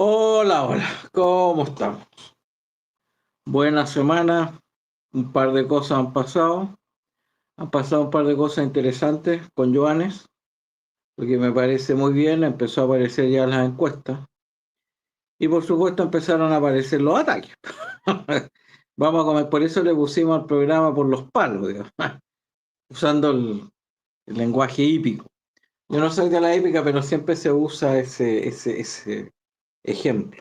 Hola, hola, ¿cómo estamos? Buena semana, un par de cosas han pasado un par de cosas interesantes con Joanes, lo que me parece muy bien, empezó a aparecer ya las encuestas y por supuesto empezaron a aparecer los ataques. Vamos a comer, por eso le pusimos al programa por los palos, digamos, usando el lenguaje hípico. Yo no soy de la hípica, pero siempre se usa ese ejemplo.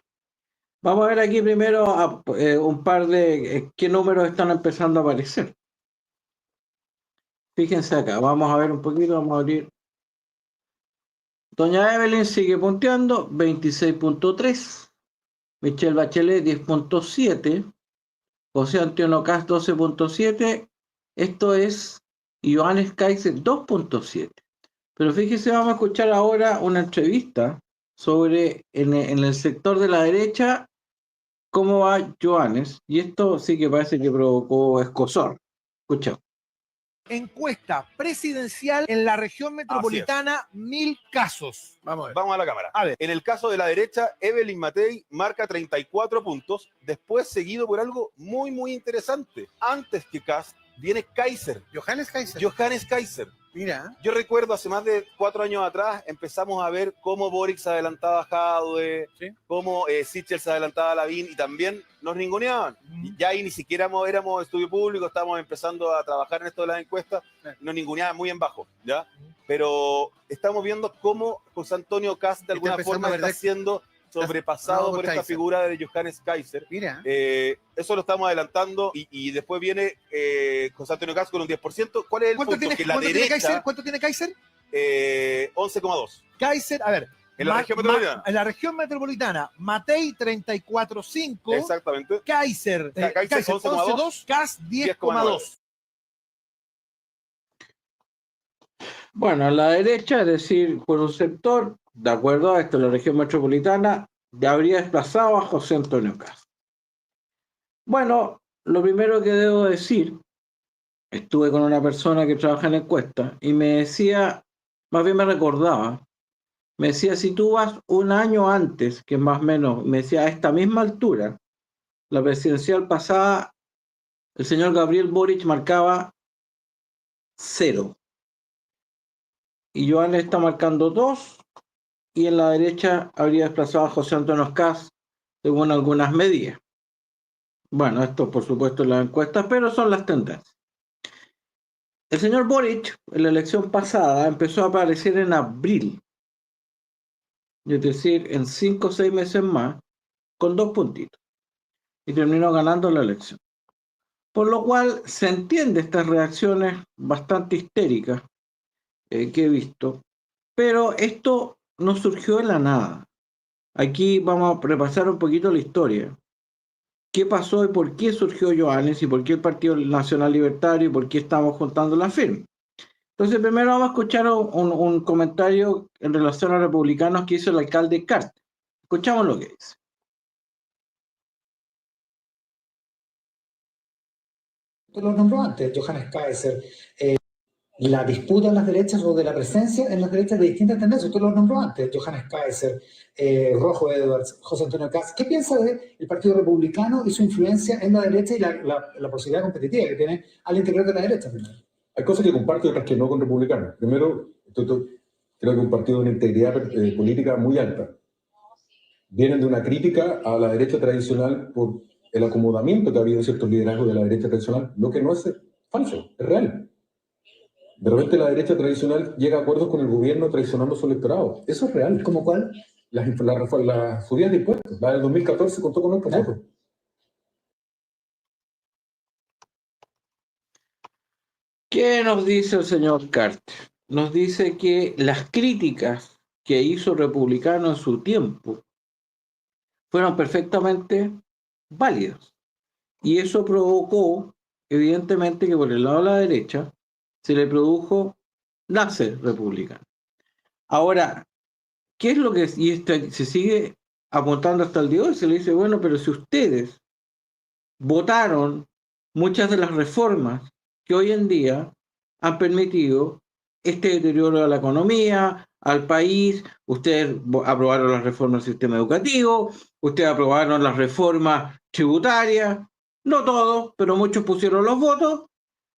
Vamos a ver aquí primero un par de qué números están empezando a aparecer. Fíjense acá, vamos a ver un poquito, vamos a abrir. Doña Evelyn sigue punteando, 26.3. Michelle Bachelet, 10.7. José Antonio Cast, 12.7. Esto es Johannes Kaiser, 2.7. Pero fíjese, vamos a escuchar ahora una entrevista sobre en el sector de la derecha cómo va Johannes, y esto sí que parece que provocó escozor. Escucha. Encuesta presidencial en la región metropolitana, 1000 casos. Vamos a ver. Vamos a la cámara. A ver. En el caso de la derecha, Evelyn Matei marca 34 puntos, después seguido por algo muy interesante. Antes que Kast viene Kaiser. Johannes Kaiser. Johannes Kaiser. Mira. Yo recuerdo hace más de 4 años atrás empezamos a ver cómo Boric se adelantaba a Jadwe, ¿Sí? cómo Sichel se adelantaba a Lavín y también nos ninguneaban. Y ya ahí ni siquiera éramos estudio público, estábamos empezando a trabajar en esto de las encuestas, nos ninguneaban muy en bajo, ¿ya? Pero estamos viendo cómo José Antonio Kast de alguna forma está siendo sobrepasado por esta figura de Johannes Kaiser. Mira. Eso lo estamos adelantando y después viene José Antonio Kast con un 10%. ¿Cuál es el punto? Que la derecha... ¿Cuánto tiene Kaiser? 11,2. Kaiser, a ver. En la región metropolitana. En la región metropolitana, Matei 34.5. Exactamente. Kaiser 11,2. Kast 10,2. Bueno, a la derecha, es decir, por un sector, de acuerdo a esto, la región metropolitana ya habría desplazado a José Antonio Kast. Bueno, lo primero que debo decir, estuve con una persona que trabaja en encuesta y me decía, más bien me recordaba, me decía, si tú vas un año antes, que más o menos, me decía, a esta misma altura, la presidencial pasada, el señor Gabriel Boric marcaba 0. Y Johannes está marcando 2, y en la derecha habría desplazado a José Antonio Kast según algunas medidas. Bueno, esto por supuesto en las encuestas, pero son las tendencias. El señor Boric, en la elección pasada, empezó a aparecer en abril, es decir, en 5 o 6 meses más, con 2 puntitos, y terminó ganando la elección. Por lo cual se entiende estas reacciones bastante histéricas que he visto, pero esto no surgió de la nada. Aquí vamos a repasar un poquito la historia. ¿Qué pasó y por qué surgió Johannes y por qué el Partido Nacional Libertario y por qué estamos juntando la firma? Entonces, primero vamos a escuchar un comentario en relación a republicanos que hizo el alcalde Carter. Escuchamos lo que dice. Usted lo nombró antes, Johannes Kaiser, la disputa en las derechas o de la presencia en las derechas de distintas tendencias. Usted lo nombró antes, Johannes Kaiser, Rojo Edwards, José Antonio Kast. ¿Qué piensa del Partido Republicano y su influencia en la derecha y la posibilidad competitiva que tiene al interior de la derecha? Primero? Hay cosas que comparto y otras que no con republicanos. Primero, creo que un partido de una integridad política muy alta. Vienen de una crítica a la derecha tradicional por el acomodamiento que ha habido en ciertos liderazgos de la derecha tradicional, lo que no es falso, es real. De repente la derecha tradicional llega a acuerdos con el gobierno traicionando su electorado. Eso es real. ¿Cómo cuál? Las subidas de impuestos. La del 2014 contó con nuestros votos. ¿Qué nos dice el señor Carter? Nos dice que las críticas que hizo Republicano en su tiempo fueron perfectamente válidas. Y eso provocó, evidentemente, que por el lado de la derecha se le produjo nace republicano. Ahora, ¿qué es lo que se sigue apuntando hasta el día de hoy? Se le dice, bueno, pero si ustedes votaron muchas de las reformas que hoy en día han permitido este deterioro de la economía, al país, ustedes aprobaron las reformas del sistema educativo, ustedes aprobaron las reformas tributarias, no todos, pero muchos pusieron los votos,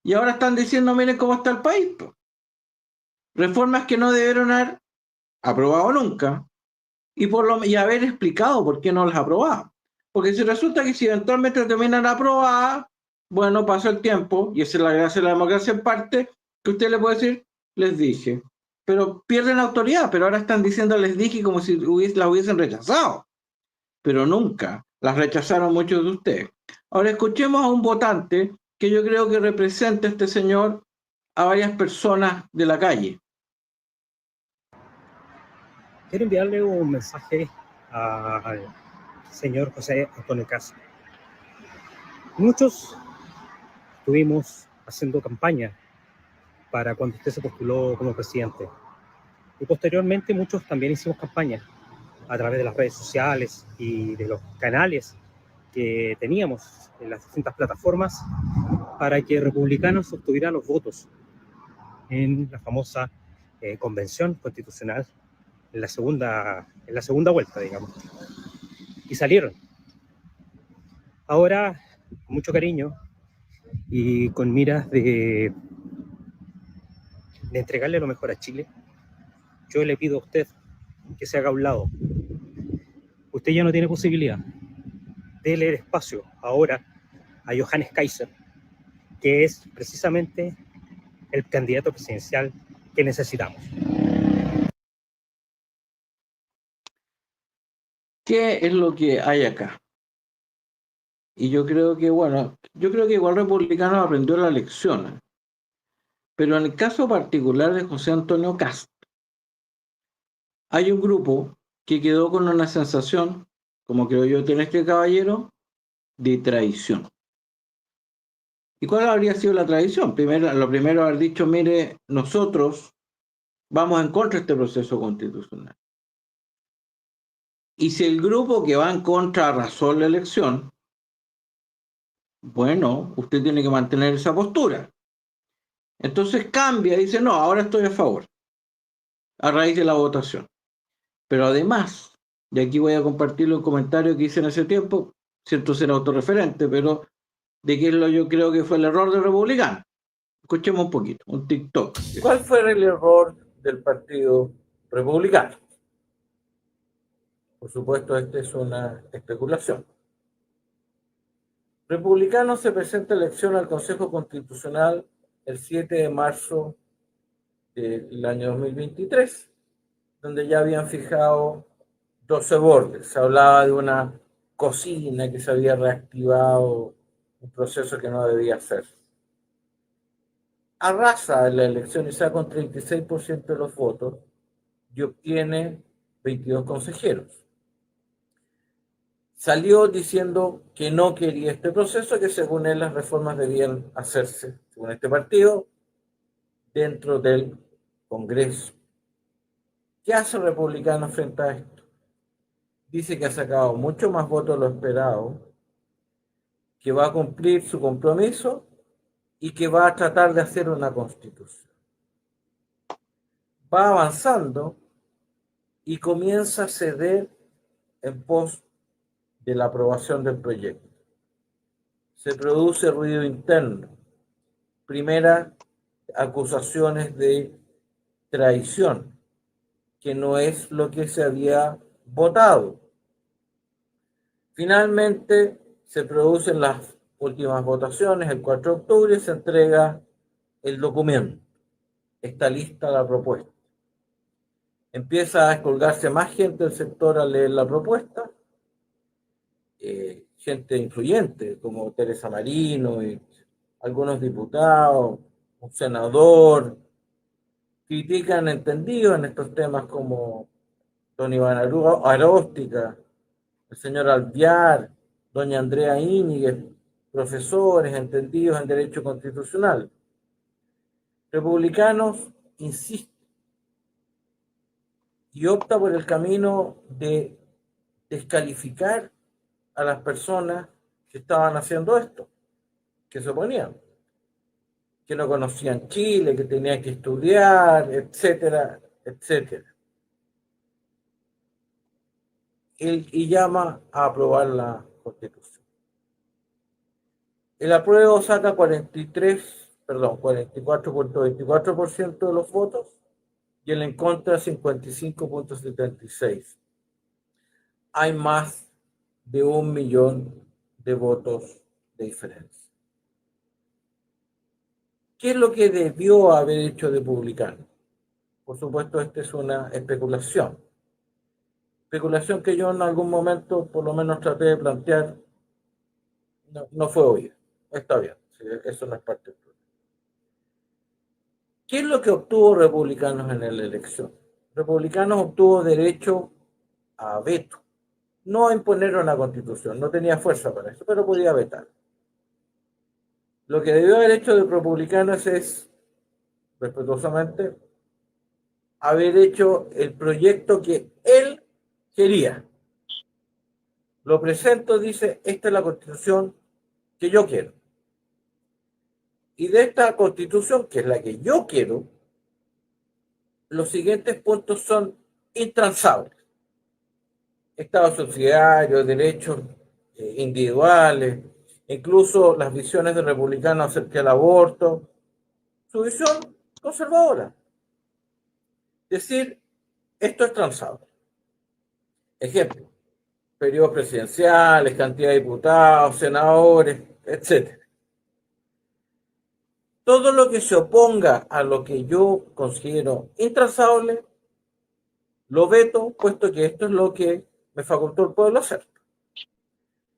y ahora están diciendo, miren cómo está el país. Reformas que no debieron haber aprobado nunca, y haber explicado por qué no las aprobaban. Porque si resulta que si eventualmente terminan aprobadas, bueno, pasó el tiempo, y esa es la gracia de la democracia en parte, que usted le puede decir, les dije. Pero pierden autoridad, pero ahora están diciendo les dije como si las hubiesen rechazado. Pero nunca las rechazaron muchos de ustedes. Ahora escuchemos a un votante que yo creo que representa este señor a varias personas de la calle. Quiero enviarle un mensaje al señor José Antonio Kast. Muchos estuvimos haciendo campaña para cuando usted se postuló como presidente. Y posteriormente muchos también hicimos campaña a través de las redes sociales y de los canales que teníamos en las distintas plataformas para que republicanos obtuvieran los votos en la famosa convención constitucional en la segunda vuelta, digamos. Y salieron. Ahora, con mucho cariño y con miras de entregarle lo mejor a Chile, yo le pido a usted que se haga a un lado. Usted ya no tiene posibilidad. Dele el espacio ahora a Johannes Kaiser, que es precisamente el candidato presidencial que necesitamos. ¿Qué es lo que hay acá? Y yo creo que, bueno, igual Republicano aprendió la lección. Pero en el caso particular de José Antonio Kast, hay un grupo que quedó con una sensación, como creo yo tiene este caballero, de traición. ¿Y cuál habría sido la traición? Lo primero haber dicho, mire, nosotros vamos en contra de este proceso constitucional. Y si el grupo que va en contra arrasó la elección, bueno, usted tiene que mantener esa postura. Entonces cambia y dice, no, ahora estoy a favor, a raíz de la votación. Pero además, y aquí voy a compartirle un comentario que hice en ese tiempo, siento ser autorreferente, pero de qué es lo yo creo que fue el error del Republicano. Escuchemos un poquito, un TikTok. ¿Cuál fue el error del Partido Republicano? Por supuesto, esta es una especulación. Republicano se presenta elección al Consejo Constitucional el 7 de marzo del año 2023, donde ya habían fijado 12 bordes. Se hablaba de una cocina que se había reactivado, un proceso que no debía hacer. Arrasa en la elección y saca un 36% de los votos y obtiene 22 consejeros. Salió diciendo que no quería este proceso, que según él las reformas debían hacerse, según este partido, dentro del Congreso. ¿Qué hace el Republicano frente a esto? Dice que ha sacado mucho más votos de lo esperado, que va a cumplir su compromiso y que va a tratar de hacer una constitución. Va avanzando y comienza a ceder en pos de la aprobación del proyecto. Se produce ruido interno. Primera, acusaciones de traición, que no es lo que se había votado. Finalmente, se producen las últimas votaciones, el 4 de octubre se entrega el documento. Está lista la propuesta. Empieza a colgarse más gente del sector a leer la propuesta, gente influyente como Teresa Marino y algunos diputados, un senador, critican entendidos en estos temas como don Iván Aróstica, el señor Alviar, doña Andrea Íñiguez, profesores entendidos en derecho constitucional. Republicanos insisten y opta por el camino de descalificar a las personas que estaban haciendo esto, que se oponían, que no conocían Chile, que tenían que estudiar, etcétera, etcétera. y llama a aprobar la Constitución. El apruebo saca 44.24% de los votos y el en contra 55.76%. Hay más de 1 millón de votos de diferencia. ¿Qué es lo que debió haber hecho Republicano? Por supuesto, esta es una especulación. Especulación que yo en algún momento por lo menos traté de plantear, no fue oída. Está bien, sí, eso no es parte del problema. ¿Qué es lo que obtuvo Republicanos en la elección? Republicanos obtuvo derecho a veto, no a imponer una constitución, no tenía fuerza para eso, pero podía vetar. Lo que debió haber hecho de Republicanos es, respetuosamente, haber hecho el proyecto que él quería. Lo presento, dice, esta es la constitución que yo quiero. Y de esta constitución, que es la que yo quiero, los siguientes puntos son intransables. Estado subsidiario, derechos individuales, incluso las visiones de republicanos acerca del aborto, su visión conservadora. Es decir, esto es transable. Ejemplo, periodos presidenciales, cantidad de diputados, senadores, etc. Todo lo que se oponga a lo que yo considero intransable, lo veto, puesto que esto es lo que me facultó el pueblo hacer.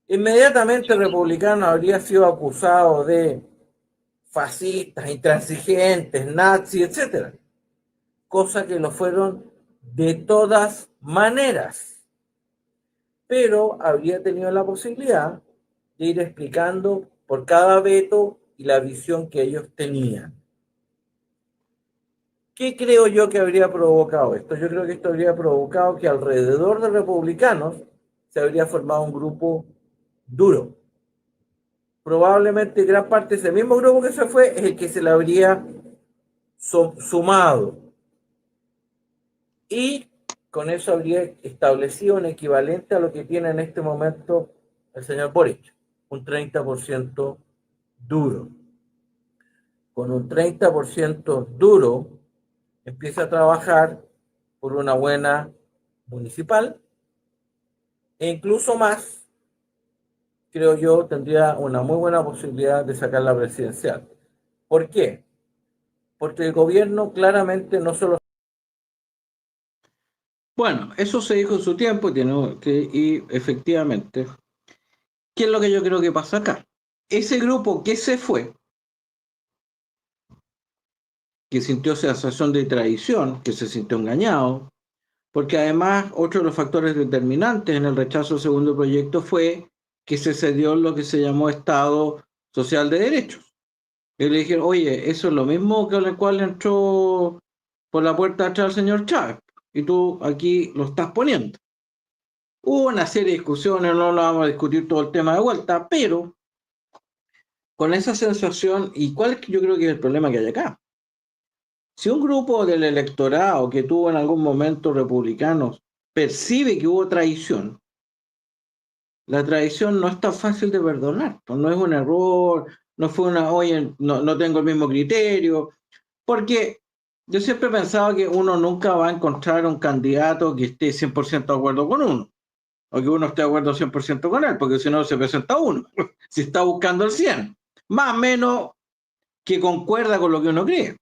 Inmediatamente el republicano habría sido acusado de fascistas, intransigentes, nazis, etc. Cosa que lo fueron de todas maneras. Pero habría tenido la posibilidad de ir explicando por cada veto y la visión que ellos tenían. ¿Qué creo yo que habría provocado esto? Yo creo que esto habría provocado que alrededor de republicanos se habría formado un grupo duro. Probablemente gran parte de ese mismo grupo que se fue es el que se le habría sumado. Y con eso habría establecido un equivalente a lo que tiene en este momento el señor Boric, un 30% duro. Con un 30% duro, empieza a trabajar por una buena municipal e incluso más, creo yo, tendría una muy buena posibilidad de sacar la presidencial. ¿Por qué? Porque el gobierno claramente no solo... Bueno, eso se dijo en su tiempo y efectivamente, ¿qué es lo que yo creo que pasa acá? Ese grupo que se fue, que sintió sensación de traición, que se sintió engañado, porque además otro de los factores determinantes en el rechazo del segundo proyecto fue que se cedió lo que se llamó Estado Social de Derechos. Y le dijeron, oye, eso es lo mismo que el cual entró por la puerta atrás el señor Chávez, y tú aquí lo estás poniendo. Hubo una serie de discusiones, no lo vamos a discutir todo el tema de vuelta, pero con esa sensación, ¿y cuál es que yo creo que es el problema que hay acá? Si un grupo del electorado que tuvo en algún momento republicanos percibe que hubo traición, la traición no es tan fácil de perdonar, no es un error, no fue una, oye, no tengo el mismo criterio, porque yo siempre he pensado que uno nunca va a encontrar un candidato que esté 100% de acuerdo con uno, o que uno esté de acuerdo 100% con él, porque si no se presenta uno, si está buscando el 100, más o menos que concuerda con lo que uno cree.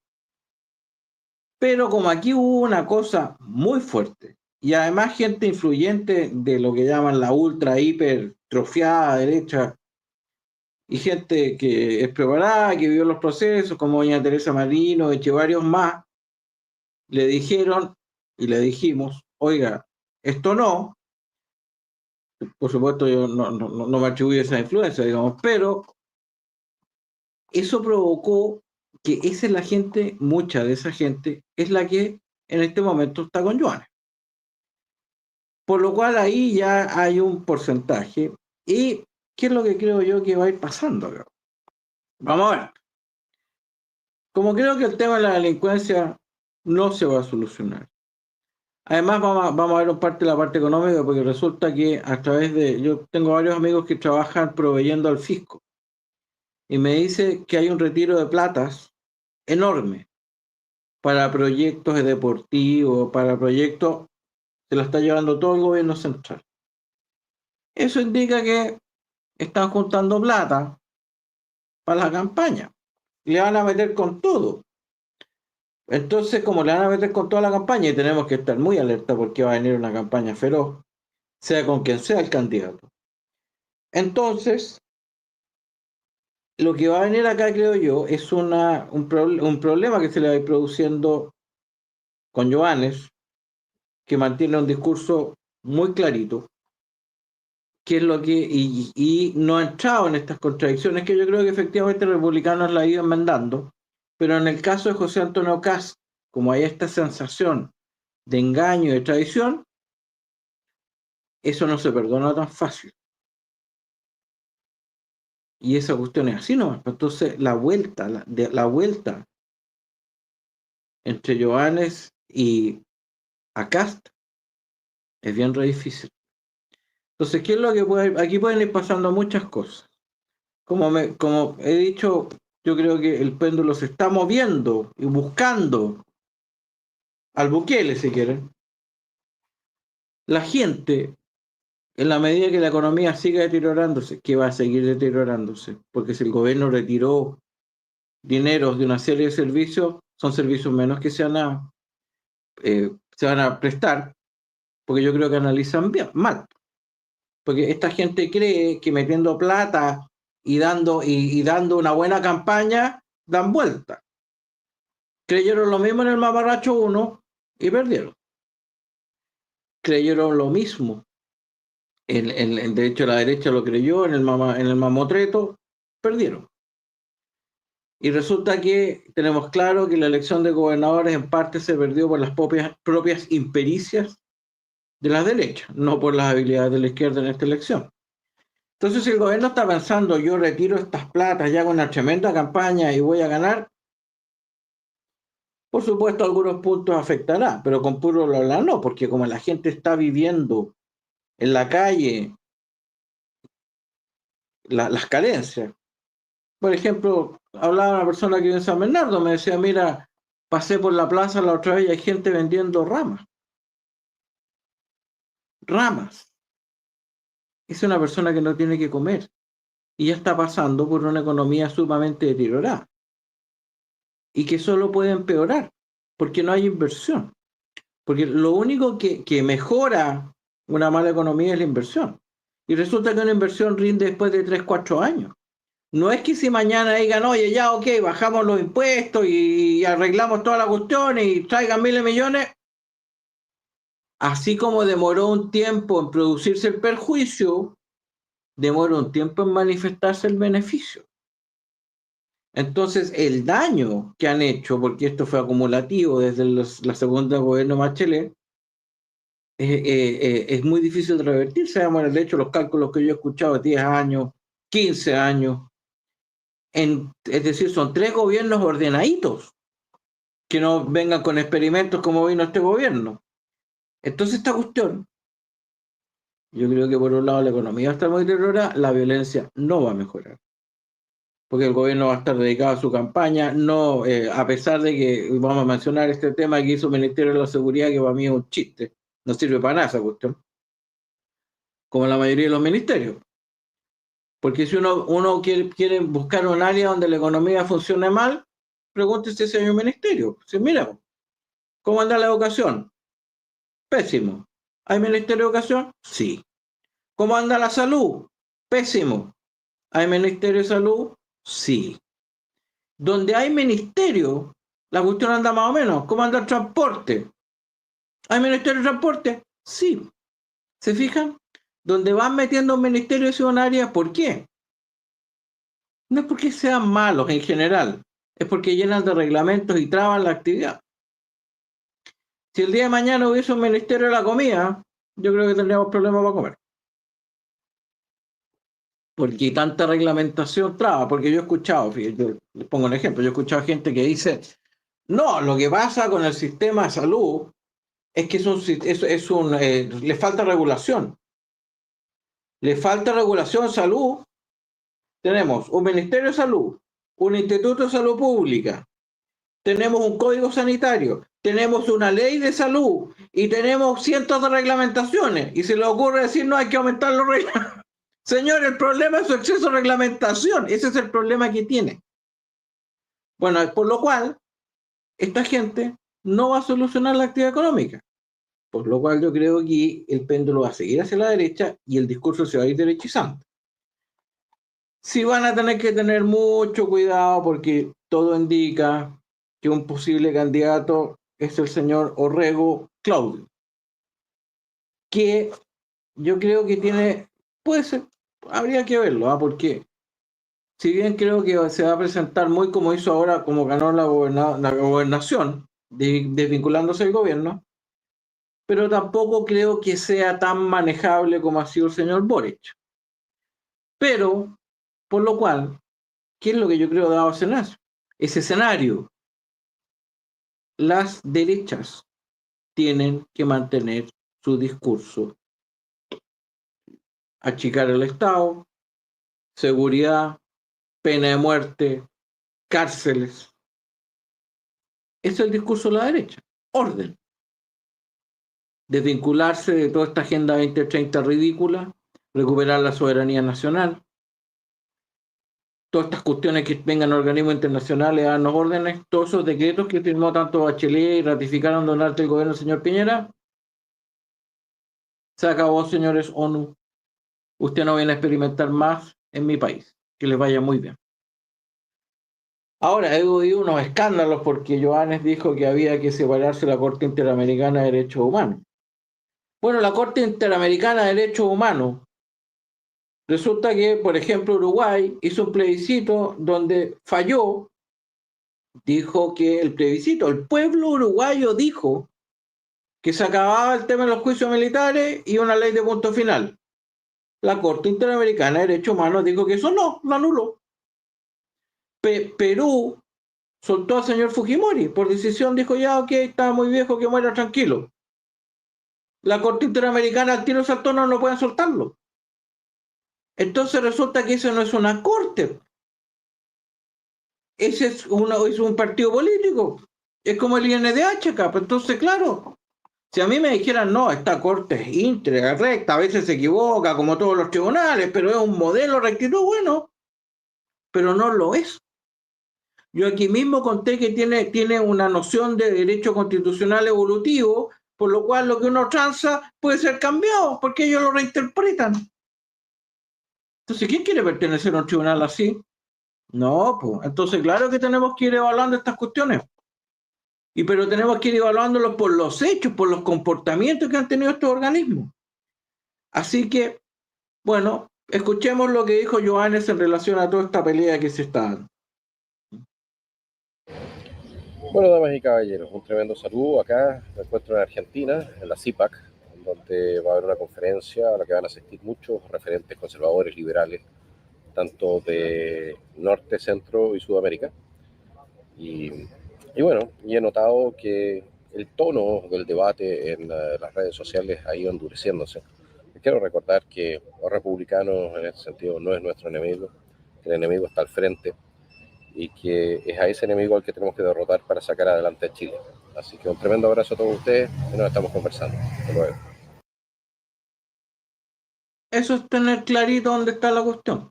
Pero como aquí hubo una cosa muy fuerte, y además gente influyente de lo que llaman la ultra, hiper, trofiada derecha, y gente que es preparada, que vivió los procesos, como doña Teresa Marino, varios más, le dijeron y le dijimos, oiga, esto no, por supuesto yo no me atribuyo esa influencia, digamos, pero eso provocó que esa es la gente, mucha de esa gente, es la que en este momento está con Johannes. Por lo cual ahí ya hay un porcentaje. ¿Y qué es lo que creo yo que va a ir pasando acá? Vamos a ver. Como creo que el tema de la delincuencia no se va a solucionar, Además, vamos a ver la parte económica, porque resulta que a través de... Yo tengo varios amigos que trabajan proveyendo al fisco, y me dice que hay un retiro de platas enorme para proyectos deportivos, para proyectos, se lo está llevando todo el gobierno central. Eso indica que están juntando plata para la campaña. Le van a meter con todo. Entonces, como le van a meter con toda la campaña, y tenemos que estar muy alerta porque va a venir una campaña feroz, sea con quien sea el candidato. Entonces, lo que va a venir acá, creo yo, es un problema que se le va a ir produciendo con Johannes, que mantiene un discurso muy clarito, que es lo que, y no ha entrado en estas contradicciones, que yo creo que efectivamente los republicanos la han ido enmendando, pero en el caso de José Antonio Kast, como hay esta sensación de engaño y de traición, eso no se perdona tan fácil. Y esa cuestión es así nomás. Entonces, la vuelta entre Johannes y a Kast es bien re difícil. Entonces, ¿qué es lo que aquí pueden ir pasando muchas cosas? Como he dicho, yo creo que el péndulo se está moviendo y buscando al Bukele, si quieren. La gente, en la medida que la economía siga deteriorándose, que va a seguir deteriorándose, porque si el gobierno retiró dineros de una serie de servicios, son servicios menos que se van a prestar, porque yo creo que analizan bien, mal. Porque esta gente cree que metiendo plata y dando una buena campaña, dan vuelta. Creyeron lo mismo en el Mamarracho 1 y perdieron. Creyeron lo mismo. De hecho, la derecha lo creyó en el Mamotreto, perdieron. Y resulta que tenemos claro que la elección de gobernadores en parte se perdió por las propias impericias de la derecha, no por las habilidades de la izquierda en esta elección. Entonces, si el gobierno está pensando, yo retiro estas platas, ya hago una tremenda campaña y voy a ganar, por supuesto algunos puntos afectará, pero con puro bla no, porque como la gente está viviendo en la calle las carencias. Por ejemplo, hablaba una persona que vive en San Bernardo, me decía, mira, pasé por la plaza la otra vez y hay gente vendiendo ramas. Ramas. Es una persona que no tiene que comer y ya está pasando por una economía sumamente deteriorada y que solo puede empeorar porque no hay inversión. Porque lo único que mejora una mala economía es la inversión. Y resulta que una inversión rinde después de 3, 4 años. No es que si mañana digan, oye, ya, ok, bajamos los impuestos y arreglamos toda la cuestión y traigan miles de millones. Así como demoró un tiempo en producirse el perjuicio, demora un tiempo en manifestarse el beneficio. Entonces, el daño que han hecho, porque esto fue acumulativo desde la segunda gobierno Bachelet, es muy difícil de revertirse. De hecho, los cálculos que yo he escuchado de 10 años, 15 años, es decir, son 3 gobiernos ordenaditos, que no vengan con experimentos como vino este gobierno. Entonces, esta cuestión, yo creo que por un lado la economía va a estar muy deteriorada, la violencia no va a mejorar, porque el gobierno va a estar dedicado a su campaña, no, a pesar de que vamos a mencionar este tema que hizo el Ministerio de la Seguridad, que para mí es un chiste, no sirve para nada esa cuestión, como la mayoría de los ministerios. Porque si uno quiere buscar un área donde la economía funcione mal, pregúntese si hay un ministerio. Si mira, ¿cómo anda la educación? Pésimo. ¿Hay ministerio de educación? Sí. ¿Cómo anda la salud? Pésimo. ¿Hay ministerio de salud? Sí. Donde hay ministerio, la cuestión anda más o menos. ¿Cómo anda el transporte? ¿Hay ministerio de transporte? Sí. ¿Se fijan? Donde van metiendo un ministerio es un área, ¿por qué? No es porque sean malos en general, es porque llenan de reglamentos y traban la actividad. Si el día de mañana hubiese un ministerio de la comida, yo creo que tendríamos problemas para comer. Porque tanta reglamentación traba, porque yo he escuchado, fíjate, les pongo un ejemplo, yo he escuchado gente que dice, no, lo que pasa con el sistema de salud es que le falta regulación. Le falta regulación en salud. Tenemos un Ministerio de Salud, un Instituto de Salud Pública, tenemos un código sanitario, tenemos una ley de salud y tenemos cientos de reglamentaciones. Y se le ocurre decir, no, hay que aumentar los reglamentos. Señor, el problema es su exceso de reglamentación. Ese es el problema que tiene. Bueno, por lo cual, esta gente no va a solucionar la actividad económica. Por lo cual yo creo que el péndulo va a seguir hacia la derecha y el discurso se va a ir derechizando. Sí van a tener que tener mucho cuidado porque todo indica que un posible candidato es el señor Orrego Claudio, que yo creo que puede ser, habría que verlo, porque si bien creo que se va a presentar muy como hizo ahora, como ganó la gobernación, desvinculándose del gobierno, pero tampoco creo que sea tan manejable como ha sido el señor Boric. Pero, por lo cual, ¿qué es lo que yo creo dado ese escenario? Las derechas tienen que mantener su discurso. Achicar el Estado, seguridad, pena de muerte, cárceles. Ese es el discurso de la derecha. Orden. Desvincularse de toda esta Agenda 2030 ridícula, recuperar la soberanía nacional. Todas estas cuestiones que vengan a organismos internacionales a darnos órdenes, todos esos decretos que firmó tanto Bachelet y ratificaron durante el gobierno del señor Piñera. Se acabó, señores ONU. Usted no viene a experimentar más en mi país. Que les vaya muy bien. Ahora, he oído unos escándalos porque Johannes dijo que había que separarse de la Corte Interamericana de Derechos Humanos. Bueno, la Corte Interamericana de Derechos Humanos, resulta que, por ejemplo, Uruguay hizo un plebiscito donde falló, dijo que el pueblo uruguayo dijo que se acababa el tema de los juicios militares y una ley de punto final. La Corte Interamericana de Derechos Humanos dijo que eso no, lo anuló. Perú soltó al señor Fujimori, por decisión dijo ya, ok, está muy viejo, que muera tranquilo. La Corte Interamericana al tiro saltó, no pueden soltarlo. Entonces resulta que eso no es una corte. Ese es un partido político. Es como el INDH acá. Entonces, claro, si a mí me dijeran, no, esta corte es íntegra, recta, a veces se equivoca, como todos los tribunales, pero es un modelo de rectitud, bueno, pero no lo es. Yo aquí mismo conté que tiene una noción de derecho constitucional evolutivo, por lo cual lo que uno tranza puede ser cambiado, porque ellos lo reinterpretan. Entonces, ¿quién quiere pertenecer a un tribunal así? No, pues, entonces claro que tenemos que ir evaluando estas cuestiones. Pero tenemos que ir evaluándolos por los hechos, por los comportamientos que han tenido estos organismos. Así que, bueno, escuchemos lo que dijo Johannes en relación a toda esta pelea que se está dando. Bueno, damas y caballeros, un tremendo saludo. Acá me encuentro en Argentina, en la CIPAC, donde va a haber una conferencia a la que van a asistir muchos referentes conservadores, liberales, tanto de Norte, Centro y Sudamérica. Y bueno, y he notado que el tono del debate en las redes sociales ha ido endureciéndose. Quiero recordar que los republicanos en ese sentido no es nuestro enemigo, el enemigo está al frente y que es a ese enemigo al que tenemos que derrotar para sacar adelante a Chile. Así que un tremendo abrazo a todos ustedes y nos estamos conversando. Hasta luego. Eso es tener clarito dónde está la cuestión.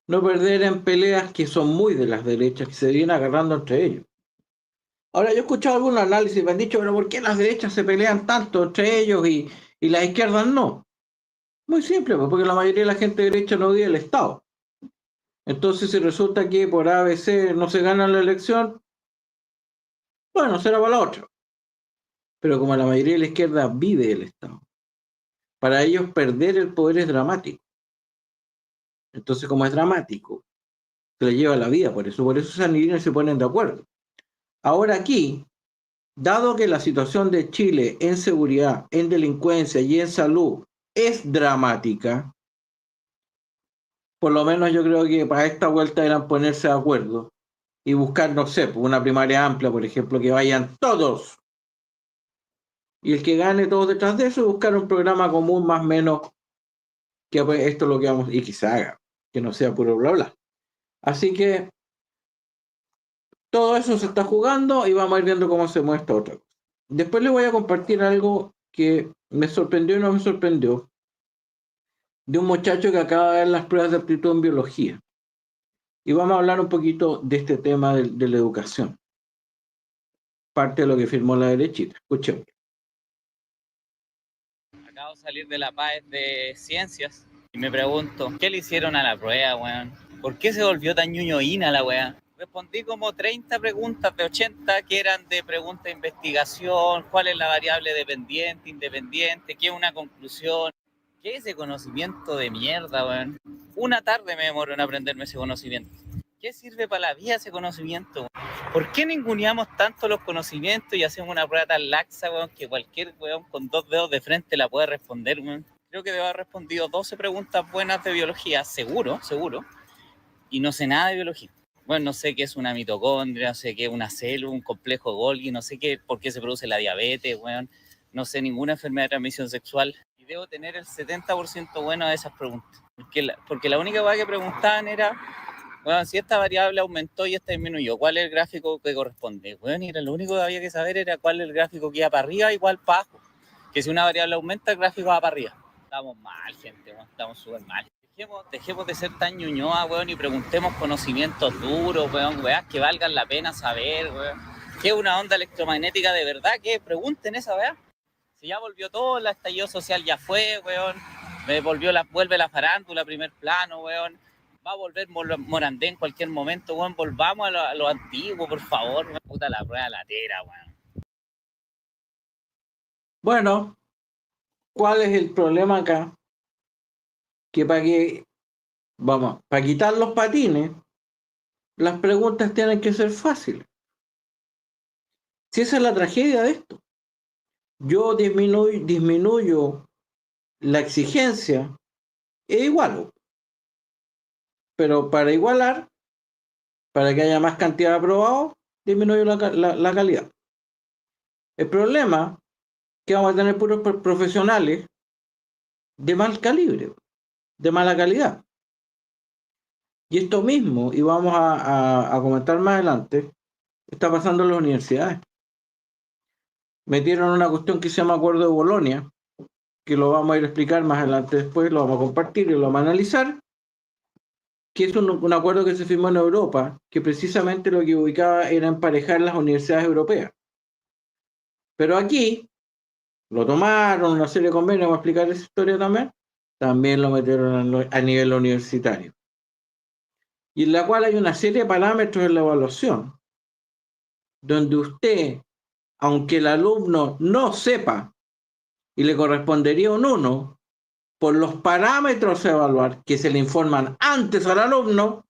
No perder en peleas que son muy de las derechas, que se vienen agarrando entre ellos. Ahora, yo he escuchado algunos análisis, me han dicho, pero ¿por qué las derechas se pelean tanto entre ellos y las izquierdas no? Muy simple, porque la mayoría de la gente de derecha no odia el Estado. Entonces, si resulta que por ABC no se gana la elección, bueno, será para la otra. Pero como la mayoría de la izquierda vive el Estado, para ellos perder el poder es dramático. Entonces, como es dramático, se le lleva la vida por eso se alinean y se ponen de acuerdo. Ahora aquí, dado que la situación de Chile en seguridad, en delincuencia y en salud es dramática, por lo menos yo creo que para esta vuelta eran ponerse de acuerdo y buscar, no sé, una primaria amplia, por ejemplo, que vayan todos y el que gane todos detrás de eso, buscar un programa común más o menos, que pues, esto es lo que vamos, y que se haga, que no sea puro bla bla. Así que todo eso se está jugando y vamos a ir viendo cómo se muestra otra cosa. Después les voy a compartir algo que me sorprendió y no me sorprendió, de un muchacho que acaba de dar las pruebas de aptitud en biología. Y vamos a hablar un poquito de este tema de la educación. Parte de lo que firmó la derechita. Escuchemos. Acabo de salir de la PAES de Ciencias y me pregunto, ¿qué le hicieron a la prueba, weón? ¿Por qué se volvió tan ñoñoína la weá? Respondí como 30 preguntas de 80 que eran de pregunta de investigación, cuál es la variable dependiente, independiente, qué es una conclusión. ¿Qué es ese conocimiento de mierda, weón? Una tarde me demoró en aprenderme ese conocimiento. ¿Qué sirve para la vida ese conocimiento? ¿Por qué ninguneamos tanto los conocimientos y hacemos una prueba tan laxa, weón, que cualquier weón con 2 dedos de frente la puede responder, weón? Creo que debo haber respondido 12 preguntas buenas de biología, seguro, y no sé nada de biología. Bueno, no sé qué es una mitocondria, no sé qué es una célula, un complejo de Golgi, no sé por qué se produce la diabetes, weón. No sé ninguna enfermedad de transmisión sexual. Y debo tener el 70% bueno de esas preguntas. Porque la única cosa que preguntaban era, bueno, si esta variable aumentó y esta disminuyó, ¿cuál es el gráfico que corresponde? Bueno, y lo único que había que saber era cuál es el gráfico que iba para arriba y cuál para abajo. Que si una variable aumenta, el gráfico va para arriba. Estamos mal, gente, weón, estamos súper mal. Dejemos de ser tan ñuñoa, weón, y preguntemos conocimientos duros, weón, que valgan la pena saber, weón. ¿Qué es una onda electromagnética de verdad? ¿Qué? Pregunten esa, weón. Si ya volvió todo, el estallido social ya fue, weón. Vuelve la farándula, primer plano, weón. Va a volver Morandé en cualquier momento, weón. Volvamos a lo antiguo, por favor, weón. Puta la prueba latera, weón. Bueno, ¿cuál es el problema acá? Que para quitar los patines, las preguntas tienen que ser fáciles. Si esa es la tragedia de esto. Yo disminuyo la exigencia e igualo. Pero para igualar, para que haya más cantidad de aprobados, disminuyo la calidad. El problema es que vamos a tener puros profesionales de mal calibre, de mala calidad. Y esto mismo, y vamos a comentar más adelante, está pasando en las universidades. Metieron una cuestión que se llama Acuerdo de Bolonia, que lo vamos a ir a explicar más adelante después, lo vamos a compartir y lo vamos a analizar, que es un acuerdo que se firmó en Europa, que precisamente lo que ubicaba era emparejar las universidades europeas. Pero aquí lo tomaron, una serie de convenios, vamos a explicar esa historia también lo metieron a nivel universitario. Y en la cual hay una serie de parámetros en la evaluación, donde usted, aunque el alumno no sepa y le correspondería un 1, por los parámetros a evaluar que se le informan antes al alumno,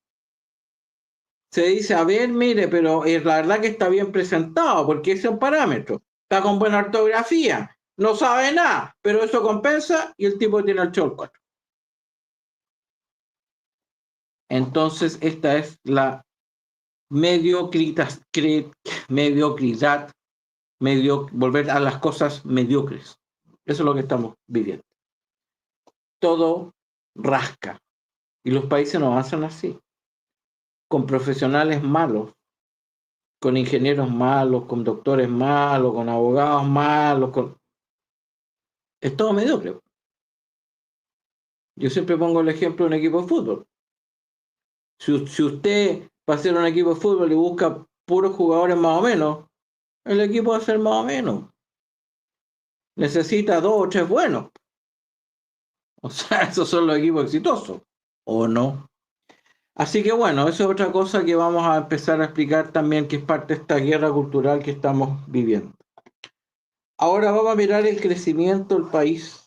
se dice, a ver, mire, pero la verdad que está bien presentado, porque ese es un parámetro. Está con buena ortografía, no sabe nada, pero eso compensa y el tipo tiene el 8 o 4. Entonces, esta es la mediocridad, volver a las cosas mediocres. Eso es lo que estamos viviendo. Todo rasca. Y los países no avanzan así. Con profesionales malos, con ingenieros malos, con doctores malos, con abogados malos, es todo mediocre. Yo siempre pongo el ejemplo de un equipo de fútbol. Si usted va a hacer un equipo de fútbol y busca puros jugadores más o menos, el equipo va a ser más o menos. Necesita 2 o 3 buenos. O sea, esos son los equipos exitosos, ¿o no? Así que bueno, eso es otra cosa que vamos a empezar a explicar también, que es parte de esta guerra cultural que estamos viviendo. Ahora vamos a mirar el crecimiento del país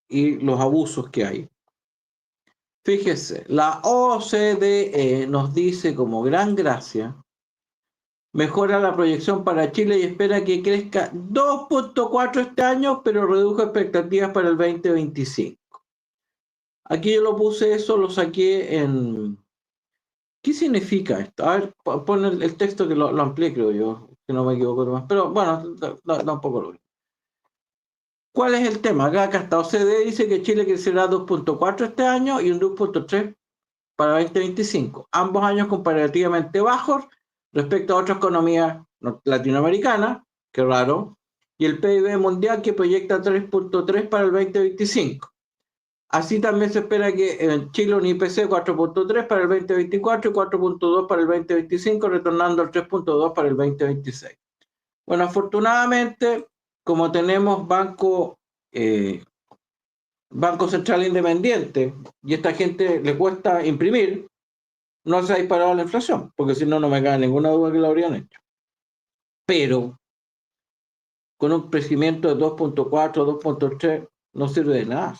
y los abusos que hay. Fíjese, la OCDE nos dice como gran gracia, mejora la proyección para Chile y espera que crezca 2.4 este año, pero redujo expectativas para el 2025. Aquí yo lo puse eso, lo saqué en... ¿Qué significa esto? A ver, pon el texto que lo amplié, creo yo, que no me equivoco más. Pero bueno, da un poco lo mismo. ¿Cuál es el tema? Acá hasta OCDE dice que Chile crecerá 2.4 este año y un 2.3 para 2025. Ambos años comparativamente bajos respecto a otras economías latinoamericanas, qué raro, y el PIB mundial que proyecta 3.3 para el 2025. Así también se espera que en Chile un IPC 4.3 para el 2024 y 4.2 para el 2025, retornando al 3.2 para el 2026. Bueno, afortunadamente, como tenemos Banco Central Independiente y esta gente le cuesta imprimir, no se ha disparado la inflación, porque si no, no me cae ninguna duda que lo habrían hecho. Pero con un crecimiento de 2.4, 2.3, no sirve de nada.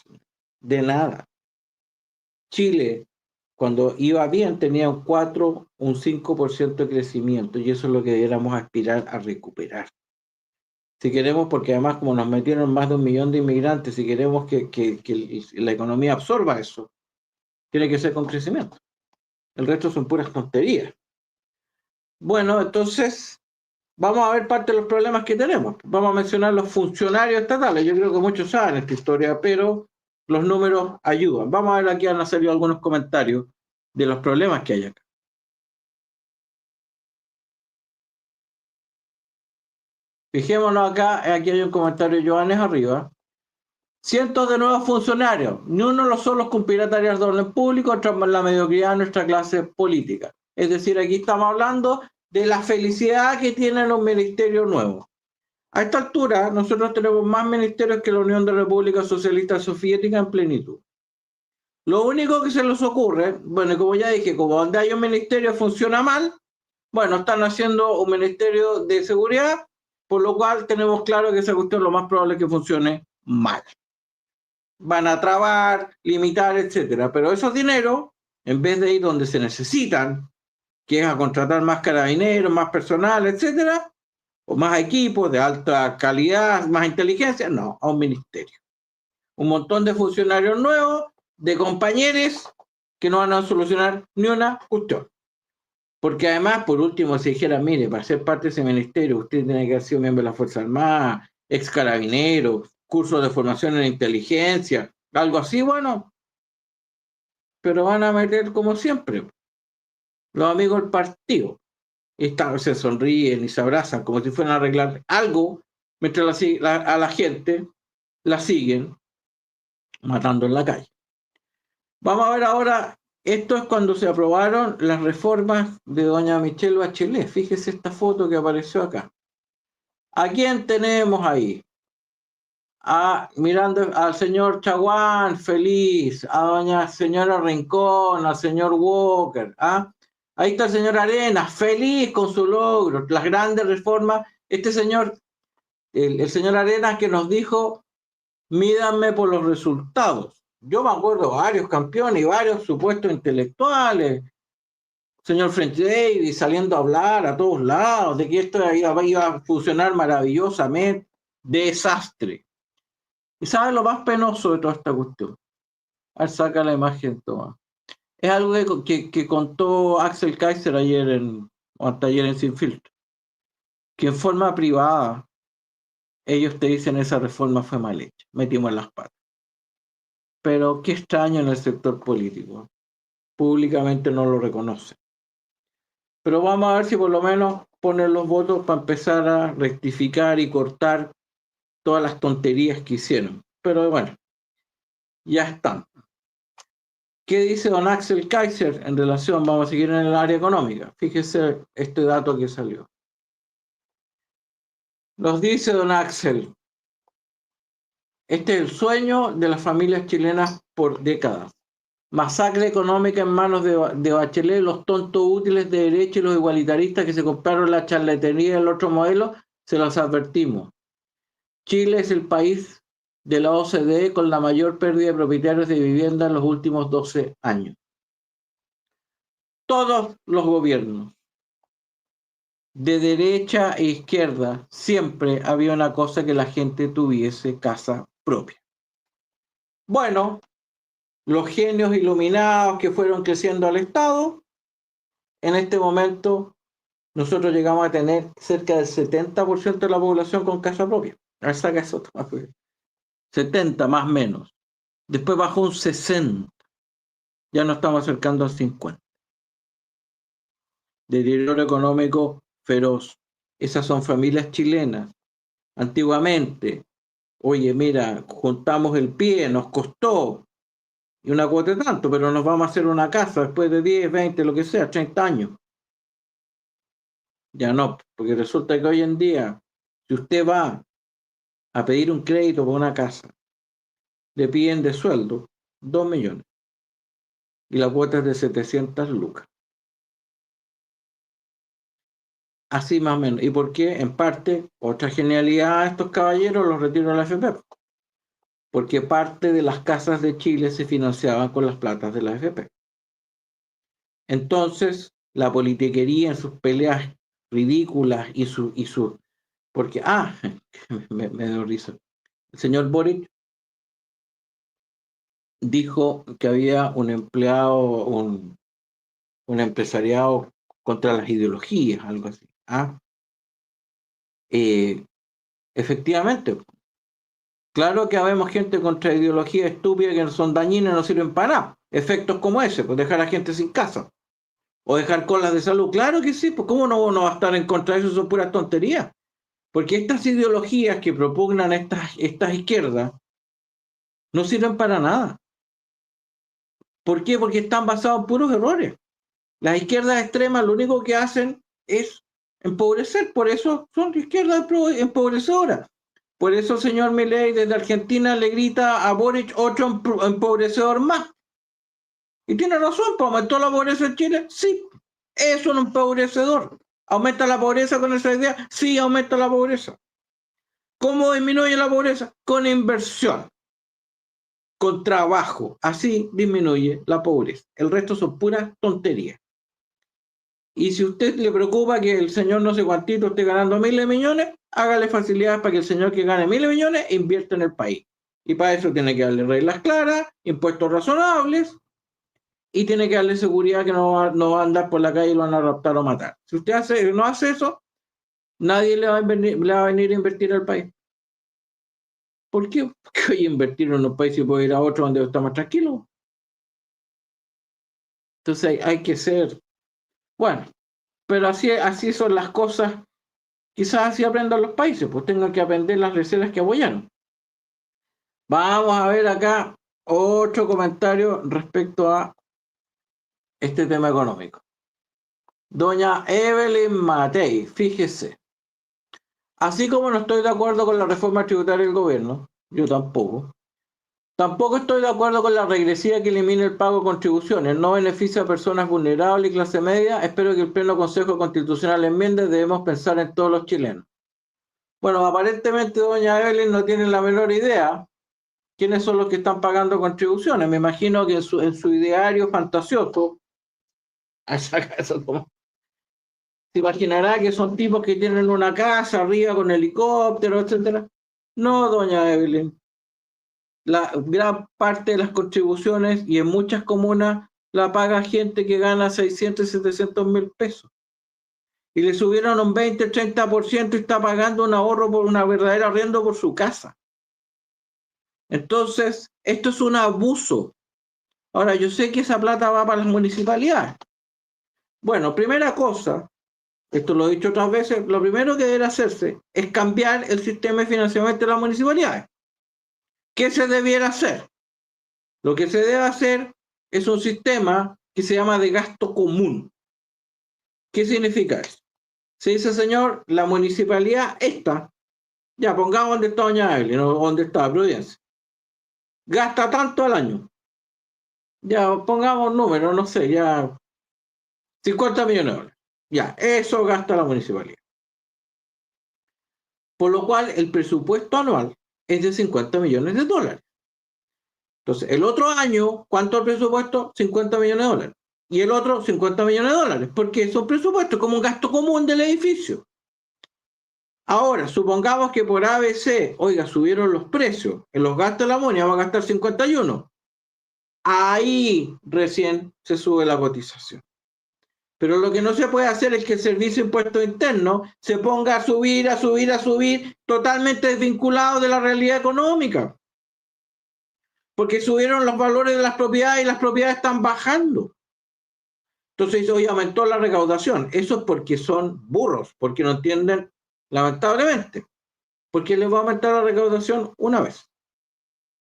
De nada. Chile, cuando iba bien, tenía un 4, un 5% de crecimiento, y eso es lo que deberíamos aspirar a recuperar. Si queremos, porque además como nos metieron más de 1 millón de inmigrantes, si queremos que la economía absorba eso, tiene que ser con crecimiento. El resto son puras tonterías. Bueno, entonces, vamos a ver parte de los problemas que tenemos. Vamos a mencionar los funcionarios estatales. Yo creo que muchos saben esta historia, pero los números ayudan. Vamos a ver, aquí han salido algunos comentarios de los problemas que hay acá. Fijémonos acá, aquí hay un comentario de Joanes arriba. Cientos de nuevos funcionarios, ni uno solo cumplirá tareas de orden público, tras la mediocridad de nuestra clase política. Es decir, aquí estamos hablando de la felicidad que tienen los ministerios nuevos. A esta altura, nosotros tenemos más ministerios que la Unión de Repúblicas Socialistas Soviéticas en plenitud. Lo único que se les ocurre, bueno, como ya dije, como donde hay un ministerio funciona mal, bueno, están haciendo un ministerio de seguridad, por lo cual tenemos claro que esa cuestión lo más probable es que funcione mal. Van a trabar, limitar, etcétera. Pero esos dineros, en vez de ir donde se necesitan, que es a contratar más carabineros, más personal, etcétera, o más equipos de alta calidad, más inteligencia, no, a un ministerio. Un montón de funcionarios nuevos, de compañeros, que no van a solucionar ni una cuestión. Porque además, por último, si dijera, mire, para ser parte de ese ministerio, usted tiene que haber sido miembro de la Fuerza Armada, ex carabinero, cursos de formación en inteligencia, algo así, bueno. Pero van a meter como siempre los amigos del partido. Se sonríen y se abrazan como si fueran a arreglar algo, mientras a la gente la siguen matando en la calle. Vamos a ver ahora, esto es cuando se aprobaron las reformas de doña Michelle Bachelet. Fíjese esta foto que apareció acá. ¿A quién tenemos ahí? Mirando al señor Chaguán, feliz, a doña señora Rincón, al señor Walker, ahí está el señor Arenas, feliz con su logro, las grandes reformas. Este señor, el señor Arenas, que nos dijo, mídanme por los resultados. Yo me acuerdo varios campeones y varios supuestos intelectuales, señor French Davis saliendo a hablar a todos lados de que esto iba a funcionar maravillosamente. Desastre. ¿Y saben lo más penoso de toda esta cuestión? A ver, saca la imagen, toma. Es algo que contó Axel Kaiser ayer en Sin Filtro. Que en forma privada ellos te dicen esa reforma fue mal hecha, metimos las patas. Pero qué extraño en el sector político. Públicamente no lo reconoce. Pero vamos a ver si por lo menos ponen los votos para empezar a rectificar y cortar todas las tonterías que hicieron. Pero bueno, ya están. ¿Qué dice don Axel Kaiser en relación, vamos a seguir en el área económica? Fíjese este dato que salió. Nos dice don Axel, este es el sueño de las familias chilenas por décadas. Masacre económica en manos de Bachelet, los tontos útiles de derecha y los igualitaristas que se compraron la charlatanería del otro modelo, se los advertimos. Chile es el país de la OCDE con la mayor pérdida de propietarios de vivienda en los últimos 12 años. Todos los gobiernos, de derecha e izquierda, siempre había una cosa, que la gente tuviese casa propia. Bueno, los genios iluminados que fueron creciendo al Estado, en este momento nosotros llegamos a tener cerca del 70% de la población con casa propia. A ver, saca eso. 70 más o menos. Después bajó un 60. Ya nos estamos acercando al 50. Deterioro económico feroz. Esas son familias chilenas. Antiguamente, oye, mira, juntamos el pie, nos costó, y una cuota de tanto, pero nos vamos a hacer una casa después de 10, 20, lo que sea, 30 años. Ya no, porque resulta que hoy en día, si usted va a pedir un crédito por una casa, le piden de sueldo 2 millones y la cuota es de 700 lucas. Así más o menos. ¿Y por qué? En parte, otra genialidad de estos caballeros, los retiros de la AFP. Porque parte de las casas de Chile se financiaban con las platas de la AFP. Entonces, la politiquería en sus peleas ridículas y su porque, me dio risa. El señor Boric dijo que había un empleado, un empresariado contra las ideologías, algo así. Efectivamente, claro que habemos gente contra ideologías estúpidas que son dañinas y no sirven para nada. Efectos como ese, pues dejar a gente sin casa. O dejar colas de salud. Claro que sí, pues ¿cómo no va a estar en contra de eso? Son puras tonterías. Porque estas ideologías que propugnan estas izquierdas no sirven para nada. ¿Por qué? Porque están basados en puros errores. Las izquierdas extremas lo único que hacen es empobrecer. Por eso son izquierdas empobrecedoras. Por eso el señor Milei desde Argentina le grita a Boric otro empobrecedor más. Y tiene razón, pues aumentó la pobreza en Chile. Sí, es un empobrecedor. ¿Aumenta la pobreza con esa idea? Sí, aumenta la pobreza. ¿Cómo disminuye la pobreza? Con inversión, con trabajo. Así disminuye la pobreza. El resto son puras tonterías. Y si a usted le preocupa que el señor no sé cuántito esté ganando miles de millones, hágale facilidades para que el señor que gane miles de millones invierta en el país. Y para eso tiene que darle reglas claras, impuestos razonables, y tiene que darle seguridad que no va a andar por la calle y lo van a raptar o matar. Si usted no hace eso, nadie le va a venir a invertir al país. ¿Por qué? Porque hoy invertir en un país y puede ir a otro donde está más tranquilo. Entonces hay que ser... Bueno, pero así son las cosas. Quizás así aprendan los países, pues tengan que aprender las recetas que apoyaron. Vamos a ver acá otro comentario respecto a este tema económico. Doña Evelyn Matei, fíjese. Así como no estoy de acuerdo con la reforma tributaria del gobierno, yo tampoco. Tampoco estoy de acuerdo con la regresiva que elimina el pago de contribuciones. No beneficia a personas vulnerables y clase media. Espero que el Pleno Consejo Constitucional enmiende. Debemos pensar en todos los chilenos. Bueno, aparentemente doña Evelyn no tiene la menor idea quiénes son los que están pagando contribuciones. Me imagino que en su ideario fantasioso, se imaginará que son tipos que tienen una casa arriba con helicóptero, etcétera. No, doña Evelyn. La gran parte de las contribuciones y en muchas comunas la paga gente que gana 600 y 700 mil pesos. Y le subieron un 20, 30% y está pagando un ahorro por una verdadera arriendo por su casa. Entonces, esto es un abuso. Ahora, yo sé que esa plata va para las municipalidades. Bueno, primera cosa, esto lo he dicho otras veces, lo primero que debe hacerse es cambiar el sistema de financiamiento de las municipalidades. ¿Qué se debiera hacer? Lo que se debe hacer es un sistema que se llama de gasto común. ¿Qué significa eso? Se dice, señor, la municipalidad esta, ya pongamos donde está doña Evelyn o donde está Providencia, gasta tanto al año. Ya pongamos número, no sé, ya 50 millones de dólares. Ya, eso gasta la municipalidad. Por lo cual, el presupuesto anual es de 50 millones de dólares. Entonces, el otro año, ¿cuánto es el presupuesto? 50 millones de dólares. Y el otro, 50 millones de dólares. Porque es un presupuesto como un gasto común del edificio. Ahora, supongamos que por ABC, oiga, subieron los precios. En los gastos de la MUNI va a gastar 51. Ahí recién se sube la cotización. Pero lo que no se puede hacer es que el Servicio de Impuestos Internos se ponga a subir, totalmente desvinculado de la realidad económica. porque subieron los valores de las propiedades y las propiedades están bajando. Entonces hoy aumentó la recaudación. Eso es porque son burros, porque no entienden, lamentablemente, porque les va a aumentar la recaudación una vez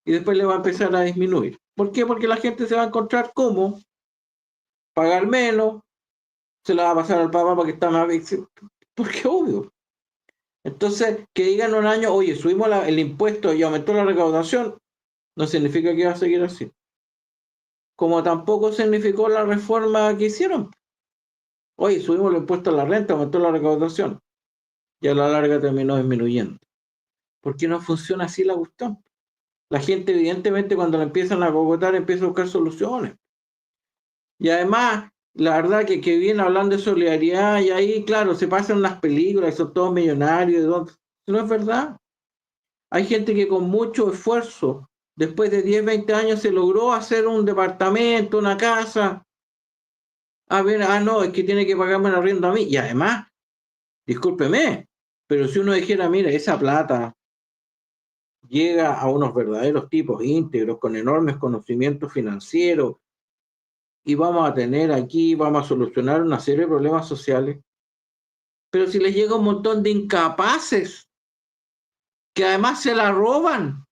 y después le va a empezar a disminuir. ¿Por qué? Porque la gente se va a encontrar cómo pagar menos, se la va a pasar al papá porque está más... Porque obvio. Entonces, que digan un año, oye, subimos el impuesto y aumentó la recaudación, no significa que va a seguir así. Como tampoco significó la reforma que hicieron. Oye, subimos el impuesto a la renta, aumentó la recaudación. Y a la larga terminó disminuyendo. ¿Por qué no funciona así la cuestión? La gente, evidentemente, cuando la empiezan a cogotar, empieza a buscar soluciones. Y además, la verdad que viene hablando de solidaridad y ahí, claro, se pasan unas películas, son todos millonarios. No es verdad. Hay gente que con mucho esfuerzo, después de 10, 20 años, se logró hacer un departamento, una casa. A ver, no, es que tiene que pagarme el arriendo a mí. Y además, discúlpeme, pero si uno dijera, mira, esa plata llega a unos verdaderos tipos íntegros, con enormes conocimientos financieros, y vamos a solucionar una serie de problemas sociales. Pero si les llega un montón de incapaces, que además se la roban,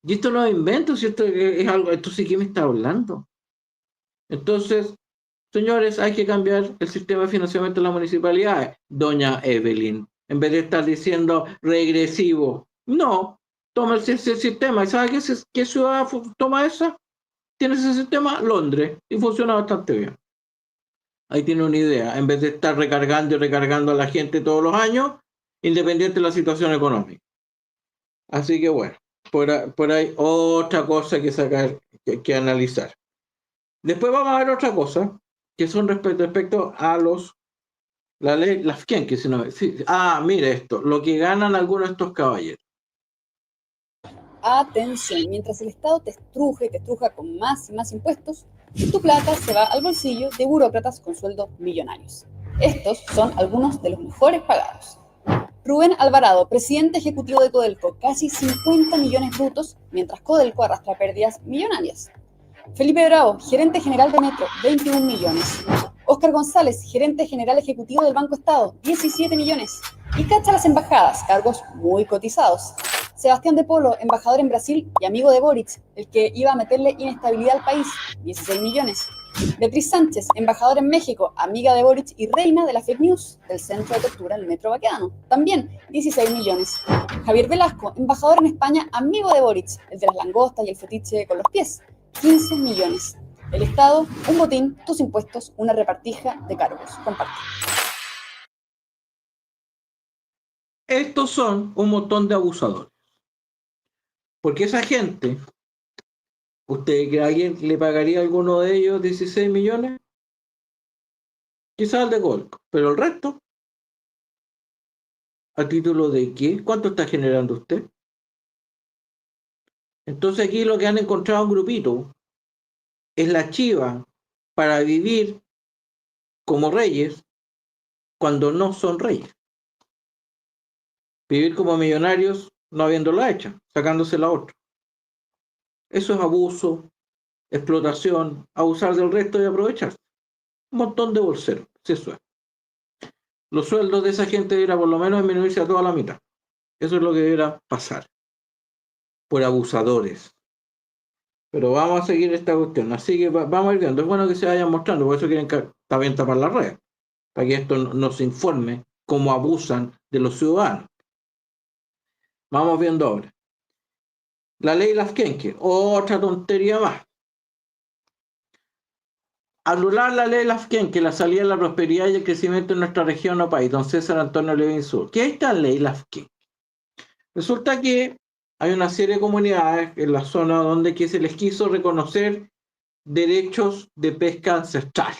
y esto no es invento, si esto es algo, esto sí que me está hablando. Entonces, señores, hay que cambiar el sistema de financiamiento de las municipalidades, doña Evelyn, en vez de estar diciendo regresivo. No, toma ese sistema. ¿Y sabe qué ciudad toma esa? Tiene ese sistema, Londres, y funciona bastante bien. Ahí tiene una idea, en vez de estar recargando y recargando a la gente todos los años, independiente de la situación económica. Así que bueno, por ahí otra cosa que sacar, que analizar. Después vamos a ver otra cosa, que son respecto a la ley Lafken, que si no... Sí, mire esto, lo que ganan algunos de estos caballeros. Atención, mientras el Estado te estruja con más y más impuestos, tu plata se va al bolsillo de burócratas con sueldos millonarios. Estos son algunos de los mejores pagados. Rubén Alvarado, presidente ejecutivo de Codelco, casi 50 millones brutos, mientras Codelco arrastra pérdidas millonarias. Felipe Bravo, gerente general de Metro, 21 millones. Óscar González, gerente general ejecutivo del Banco Estado, 17 millones. Y cacha las embajadas, cargos muy cotizados. Sebastián de Polo, embajador en Brasil y amigo de Boric, el que iba a meterle inestabilidad al país, 16 millones. Beatriz Sánchez, embajadora en México, amiga de Boric y reina de la fake news del centro de tortura en el Metro Baquedano, también 16 millones. Javier Velasco, embajador en España, amigo de Boric, el de las langostas y el fetiche con los pies, 15 millones. El Estado, un botín, tus impuestos, una repartija de cargos. Comparte. Estos son un montón de abusadores. Porque esa gente, ¿usted cree que alguien le pagaría a alguno de ellos 16 millones? Quizás al de Codelco, pero el resto, ¿a título de qué? ¿Cuánto está generando usted? Entonces aquí lo que han encontrado un grupito es la chiva para vivir como reyes cuando no son reyes. Vivir como millonarios no habiéndola hecha, sacándosela a otro. Eso es abuso, explotación, abusar del resto y aprovecharse. Un montón de bolseros, eso es. Los sueldos de esa gente deberían por lo menos disminuirse a toda la mitad. Eso es lo que debería pasar. Por abusadores. Pero vamos a seguir esta cuestión. Así que vamos a ir viendo. Es bueno que se vayan mostrando, por eso quieren también tapar la red. Para que esto nos informe cómo abusan de los ciudadanos. Vamos viendo ahora. La ley Lafkenke, otra tontería más. Anular la ley Lafkenke, la salida de la prosperidad y el crecimiento en nuestra región o país. Don César Antonio Levin Sur. ¿Qué es esta ley Lafkenke? Resulta que hay una serie de comunidades en la zona donde que se les quiso reconocer derechos de pesca ancestral.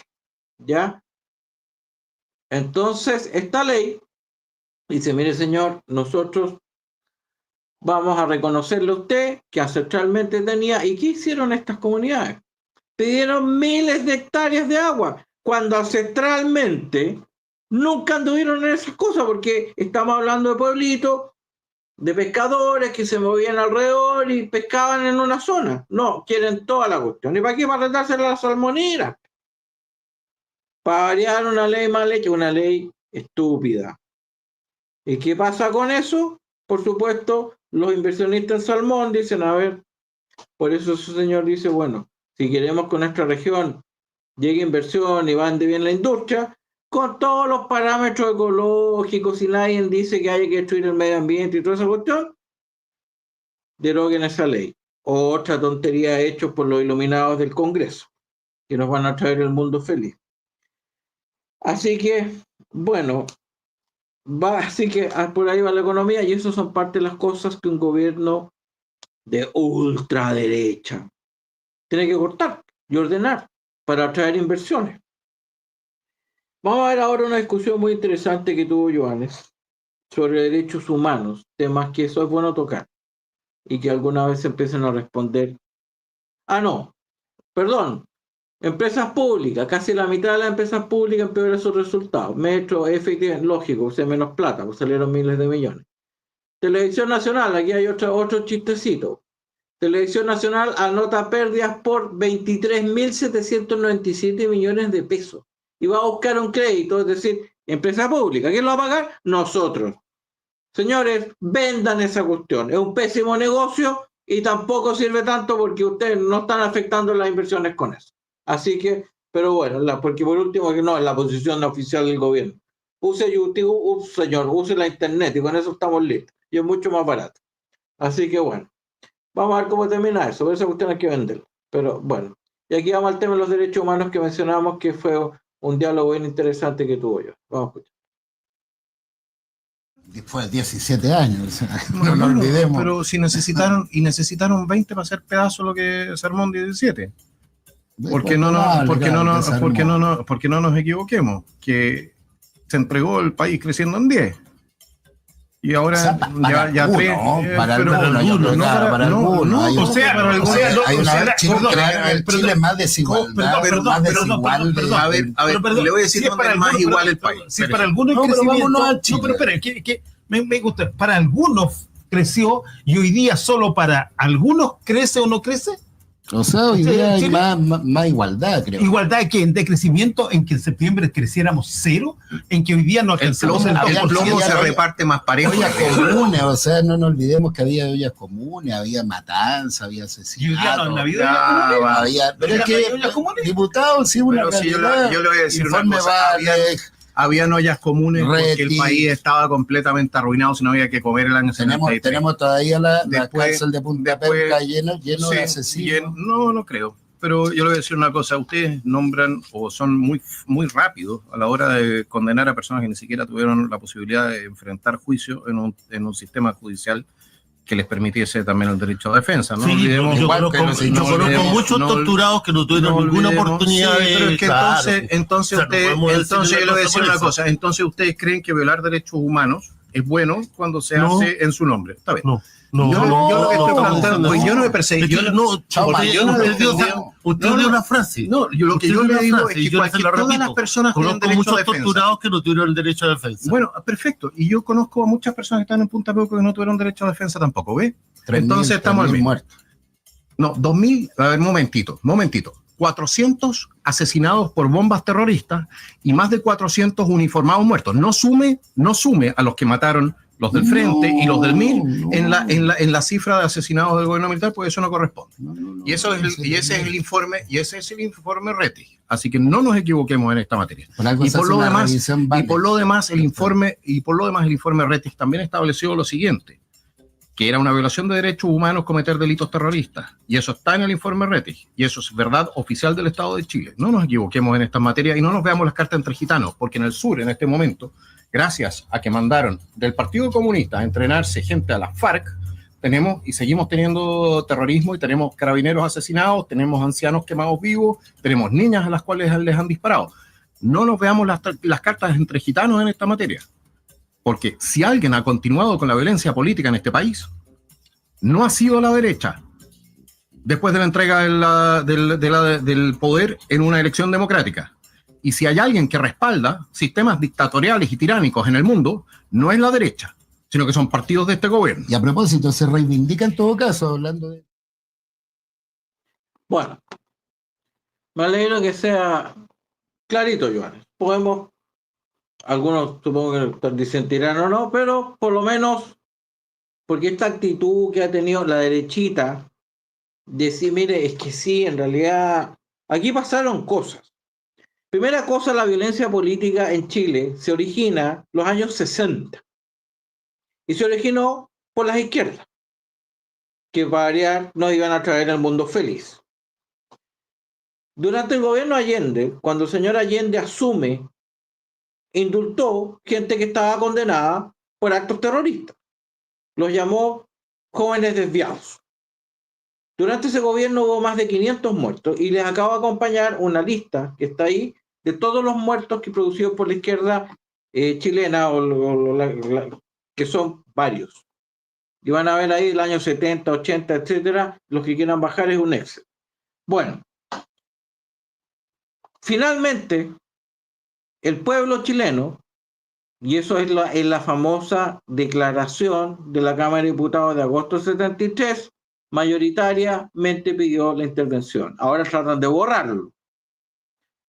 ¿Ya? Entonces, esta ley dice, mire señor, nosotros vamos a reconocerle a usted que ancestralmente tenía. ¿Y qué hicieron estas comunidades? Pidieron miles de hectáreas de agua, cuando ancestralmente nunca anduvieron en esas cosas, porque estamos hablando de pueblitos de pescadores que se movían alrededor y pescaban en una zona. No, quieren toda la cuestión. ¿Y para qué? Para retársela a la salmonera. Para variar una ley mal hecha, una ley estúpida. ¿Y qué pasa con eso? Por supuesto, los inversionistas en salmón dicen, a ver, por eso ese señor dice, bueno, si queremos que nuestra región llegue inversión y ande bien la industria, con todos los parámetros ecológicos, y nadie dice que haya que destruir el medio ambiente y toda esa cuestión, deroguen esa ley. Otra tontería hecha por los iluminados del Congreso, que nos van a traer el mundo feliz. Así que, bueno, así que por ahí va la economía, y eso son parte de las cosas que un gobierno de ultraderecha tiene que cortar y ordenar para atraer inversiones. Vamos a ver ahora una discusión muy interesante que tuvo Johannes sobre derechos humanos, temas que eso es bueno tocar y que alguna vez empiezan a responder. Empresas públicas, casi la mitad de las empresas públicas empeoran sus resultados. Metro, efectivamente, lógico, menos plata, pues salieron miles de millones. Televisión Nacional, aquí hay otro chistecito. Televisión Nacional anota pérdidas por 23.797 millones de pesos. Y va a buscar un crédito, es decir, empresa pública. ¿Quién lo va a pagar? Nosotros. Señores, vendan esa cuestión. Es un pésimo negocio y tampoco sirve tanto porque ustedes no están afectando las inversiones con eso. Así que, pero bueno, porque por último, que no es la posición oficial del gobierno. Use YouTube, señor, use la internet y con eso estamos listos. Y es mucho más barato. Así que bueno, vamos a ver cómo termina eso. Por esa cuestión hay que venderla. Pero bueno, y aquí vamos al tema de los derechos humanos que mencionamos, que fue un diálogo bien interesante que tuvo yo. Vamos a escuchar. Después de 17 años, o sea, no lo olvidemos. Pero si necesitaron 20 para hacer pedazo lo que se armó en 17. Porque no nos equivoquemos, que se entregó el país creciendo en 10. Y ahora, o sea, para algunos. Chile es más desigualdad. A ver, le voy a decir dónde es más igual el país. Si para algunos me gusta, para algunos creció y hoy día solo para algunos crece o no crece. O sea, hoy día hay más igualdad, creo. ¿Igualdad que de crecimiento, en que en septiembre creciéramos 0? ¿En que hoy día no alcanzamos el plomo se reparte más parejo? Ollas comunes, o sea, no nos olvidemos que había ollas comunes, había matanza, había asesinato. Pero es que, diputados, sí, una realidad. Yo le voy a decir una cosa. Habían ollas comunes porque el país estaba completamente arruinado, si no había que comer el año 73. Tenemos todavía la cárcel de Punta Peuca lleno de asesinos. No creo. Pero yo le voy a decir una cosa. Ustedes nombran o son muy rápidos a la hora de condenar a personas que ni siquiera tuvieron la posibilidad de enfrentar juicio en un sistema judicial que les permitiese también el derecho a defensa. No olvidemos, yo conozco muchos torturados que no tuvieron ninguna oportunidad de... Pero es que entonces yo le voy a decir una cosa. Entonces ustedes creen que violar derechos humanos es bueno cuando se hace en su nombre. Está bien. Yo lo que estoy planteando, yo no me perseguí. Usted dio una frase. No, lo que yo le digo es que todas las personas tienen derecho a defensa. Torturados que no tuvieron derecho a defensa. Bueno, perfecto. Y yo conozco a muchas personas que están en Punta Peuco que no tuvieron derecho a defensa tampoco, ¿ves? Entonces estamos al mismo. No, 2.000, a ver, momentito. 400 asesinados por bombas terroristas y más de 400 uniformados muertos. No sume a los que mataron los del Frente y los del MIR en la cifra de asesinados del gobierno militar, pues eso no corresponde. Y ese es el informe Rettig. Así que no nos equivoquemos en esta materia. Y por lo demás el informe Rettig también estableció lo siguiente, que era una violación de derechos humanos cometer delitos terroristas. Y eso está en el informe Rettig. Y eso es verdad oficial del Estado de Chile. No nos equivoquemos en esta materia y no nos veamos las cartas entre gitanos, porque en el sur, en este momento, gracias a que mandaron del Partido Comunista a entrenarse gente a las FARC, tenemos y seguimos teniendo terrorismo y tenemos carabineros asesinados, tenemos ancianos quemados vivos, tenemos niñas a las cuales les han disparado. No nos veamos las cartas entre gitanos en esta materia. Porque si alguien ha continuado con la violencia política en este país, no ha sido la derecha, después de la entrega del poder en una elección democrática. Y si hay alguien que respalda sistemas dictatoriales y tiránicos en el mundo, no es la derecha, sino que son partidos de este gobierno. Y a propósito, se reivindica en todo caso, hablando de... Bueno, me alegro que sea clarito, Joanes. Podemos, algunos supongo que disentirán o no, pero por lo menos, porque esta actitud que ha tenido la derechita, decir, mire, es que sí, en realidad, aquí pasaron cosas. Primera cosa, la violencia política en Chile se origina en los años 60 y se originó por las izquierdas, que para variar nos iban a traer al mundo feliz. Durante el gobierno Allende, cuando el señor Allende asume, indultó gente que estaba condenada por actos terroristas. Los llamó jóvenes desviados. Durante ese gobierno hubo más de 500 muertos y les acabo de acompañar una lista que está ahí de todos los muertos que producidos por la izquierda chilena, que son varios. Y van a ver ahí el año 70, 80, etcétera. Los que quieran bajar es un Excel. Bueno, finalmente, el pueblo chileno, y eso es la famosa declaración de la Cámara de Diputados de agosto del 73, mayoritariamente pidió la intervención. Ahora tratan de borrarlo.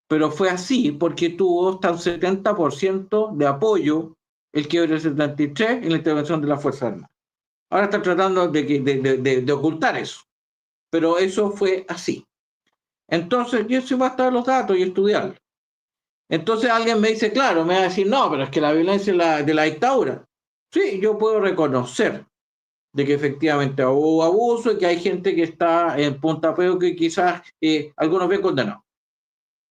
Pero fue así porque tuvo hasta un 70% de apoyo el quiebre del 73 en la intervención de las Fuerzas Armadas. Ahora están tratando de ocultar eso. Pero eso fue así. Entonces, yo sí voy a estar los datos y estudiarlos. Entonces alguien me dice, claro, me va a decir, no, pero es que la violencia de la dictadura. Sí, yo puedo reconocer de que efectivamente hubo abuso y que hay gente que está en Punta Peo que quizás algunos bien condenados.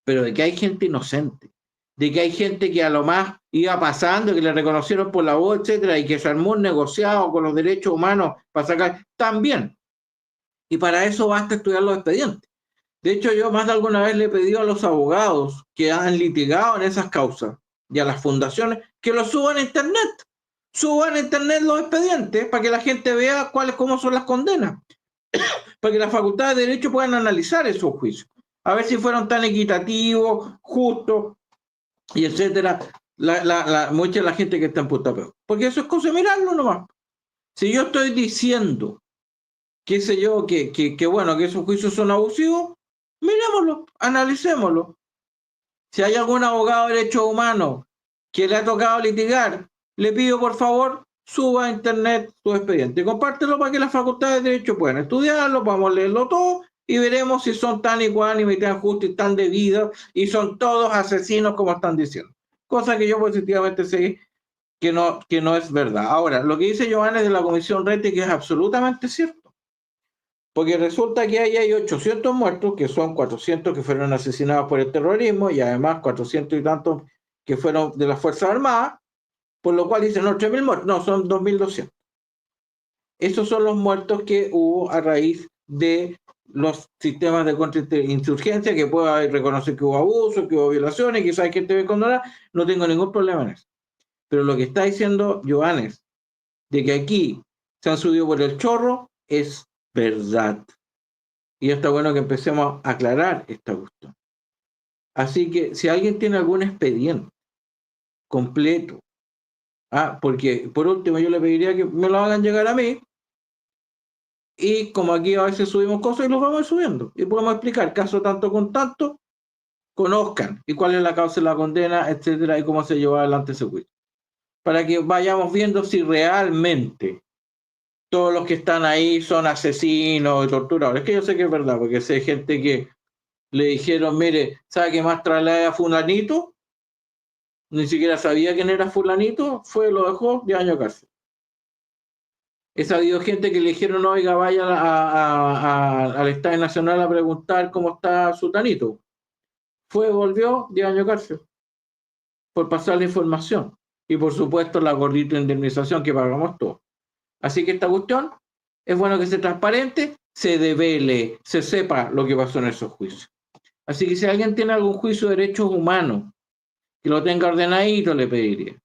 Pero de que hay gente inocente, de que hay gente que a lo más iba pasando, que le reconocieron por la voz, etcétera, y que se armó un negociado con los derechos humanos para sacar, también. Y para eso basta estudiar los expedientes. De hecho, yo más de alguna vez le he pedido a los abogados que han litigado en esas causas y a las fundaciones que lo suban a internet. Suban a internet los expedientes para que la gente vea cómo son las condenas. Para que las facultades de Derecho puedan analizar esos juicios. A ver si fueron tan equitativos, justos, y etcétera. Mucha de la gente que está en Punta Peo. Porque eso es cosa de mirarlo nomás. Si yo estoy diciendo, qué sé yo, que bueno, que esos juicios son abusivos, mirémoslo, analicémoslo. Si hay algún abogado de derechos humanos que le ha tocado litigar, le pido por favor suba a internet su expediente. Compártelo para que las facultades de derecho puedan estudiarlo, vamos a leerlo todo y veremos si son tan iguales y tan justos y tan debidos y son todos asesinos como están diciendo. Cosa que yo positivamente sé que no es verdad. Ahora, lo que dice Johannes de la Comisión Rete que es absolutamente cierto. Porque resulta que ahí hay 800 muertos, que son 400 que fueron asesinados por el terrorismo y además 400 y tantos que fueron de las Fuerzas Armadas, por lo cual dicen no, 3.000 muertos, no, son 2.200. Esos son los muertos que hubo a raíz de los sistemas de contrainsurgencia, que pueda reconocer que hubo abuso, que hubo violaciones, quizás hay gente que condenar, no tengo ningún problema en eso. Pero lo que está diciendo Johannes, de que aquí se han subido por el chorro, es verdad. Y está bueno que empecemos a aclarar esta cuestión. Así que si alguien tiene algún expediente completo, porque por último yo le pediría que me lo hagan llegar a mí, y como aquí a veces subimos cosas y los vamos subiendo, y podemos explicar caso tanto con tanto, conozcan y cuál es la causa de la condena, etcétera, y cómo se lleva adelante ese juicio, para que vayamos viendo si realmente todos los que están ahí son asesinos y torturadores, que yo sé que es verdad, porque sé gente que le dijeron, mire, ¿sabe qué más trae a fulanito? Ni siquiera sabía quién era fulanito, lo dejó 10 años cárcel. He sabido gente que le dijeron, oiga, vaya al Estadio Nacional a preguntar cómo está su tanito. Volvió 10 años cárcel por pasar la información. Y por supuesto la gordita indemnización que pagamos todos. Así que esta cuestión es bueno que sea transparente, se devele, se sepa lo que pasó en esos juicios. Así que si alguien tiene algún juicio de derechos humanos, que lo tenga ordenadito, le pediría.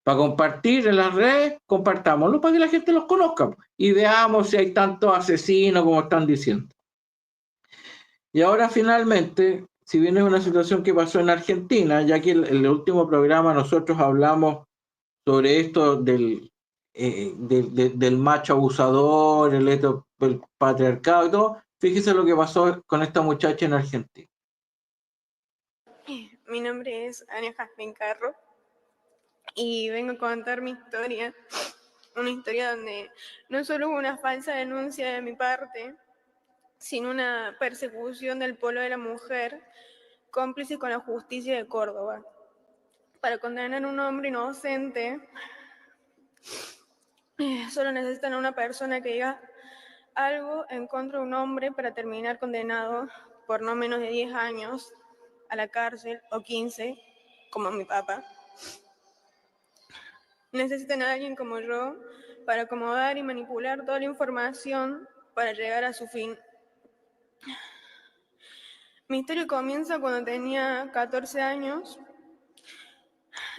Para compartir en las redes, compartámoslo para que la gente los conozca y veamos si hay tantos asesinos como están diciendo. Y ahora finalmente, si bien es una situación que pasó en Argentina, ya que en el último programa nosotros hablamos sobre esto del del macho abusador, el patriarcado y todo. Fíjese lo que pasó con esta muchacha en Argentina. Mi nombre es Ania Jasmine Carro y vengo a contar mi historia. Una historia donde no solo hubo una falsa denuncia de mi parte, sino una persecución del polo de la mujer, cómplice con la justicia de Córdoba. Para condenar a un hombre inocente, solo necesitan a una persona que diga algo en contra de un hombre para terminar condenado por no menos de 10 años a la cárcel o 15, como mi papá. Necesitan a alguien como yo para acomodar y manipular toda la información para llegar a su fin. Mi historia comienza cuando tenía 14 años,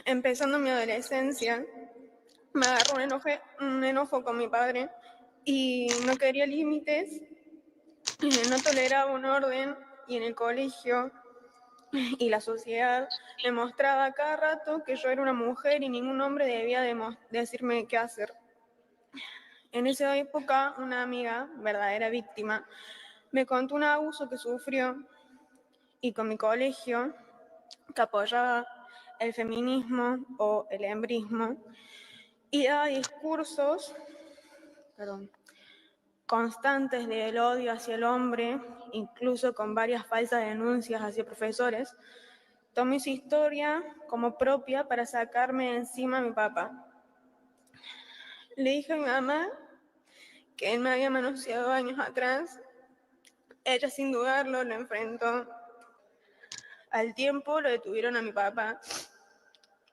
empezando mi adolescencia. Me agarró un enojo con mi padre y no quería límites, no toleraba un orden, y en el colegio y la sociedad me mostraba cada rato que yo era una mujer y ningún hombre debía decirme qué hacer. En esa época, una amiga, verdadera víctima, me contó un abuso que sufrió, y con mi colegio, que apoyaba el feminismo o el hembrismo, y daba discursos constantes del odio hacia el hombre, incluso con varias falsas denuncias hacia profesores, tomé su historia como propia para sacarme de encima a mi papá. Le dije a mi mamá que él me había manoseado años atrás. Ella, sin dudarlo, lo enfrentó. Al tiempo lo detuvieron a mi papá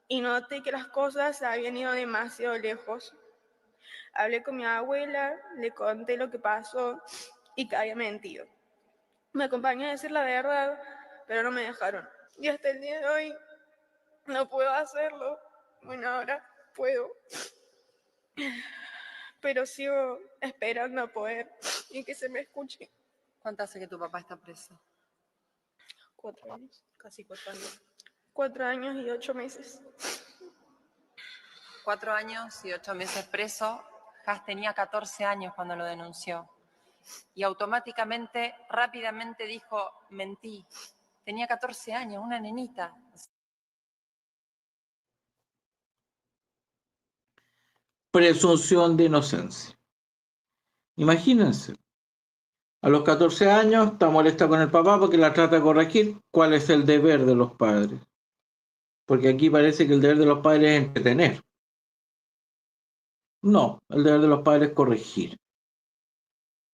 y noté que las cosas habían ido demasiado lejos. Hablé con mi abuela, le conté lo que pasó y que había mentido. Me acompañó a decir la verdad, pero no me dejaron. Y hasta el día de hoy no puedo hacerlo. Bueno, ahora puedo. Pero sigo esperando a poder y que se me escuche. ¿Cuánto hace que tu papá está preso? 4 años. Casi 4 años. 4 años y 8 meses. 4 años y 8 meses preso. Jas tenía 14 años cuando lo denunció. Y automáticamente, rápidamente dijo, mentí. Tenía 14 años, una nenita. Presunción de inocencia. Imagínense. A los 14 años está molesta con el papá porque la trata de corregir. ¿Cuál es el deber de los padres? Porque aquí parece que el deber de los padres es entretener. No, el deber de los padres es corregir.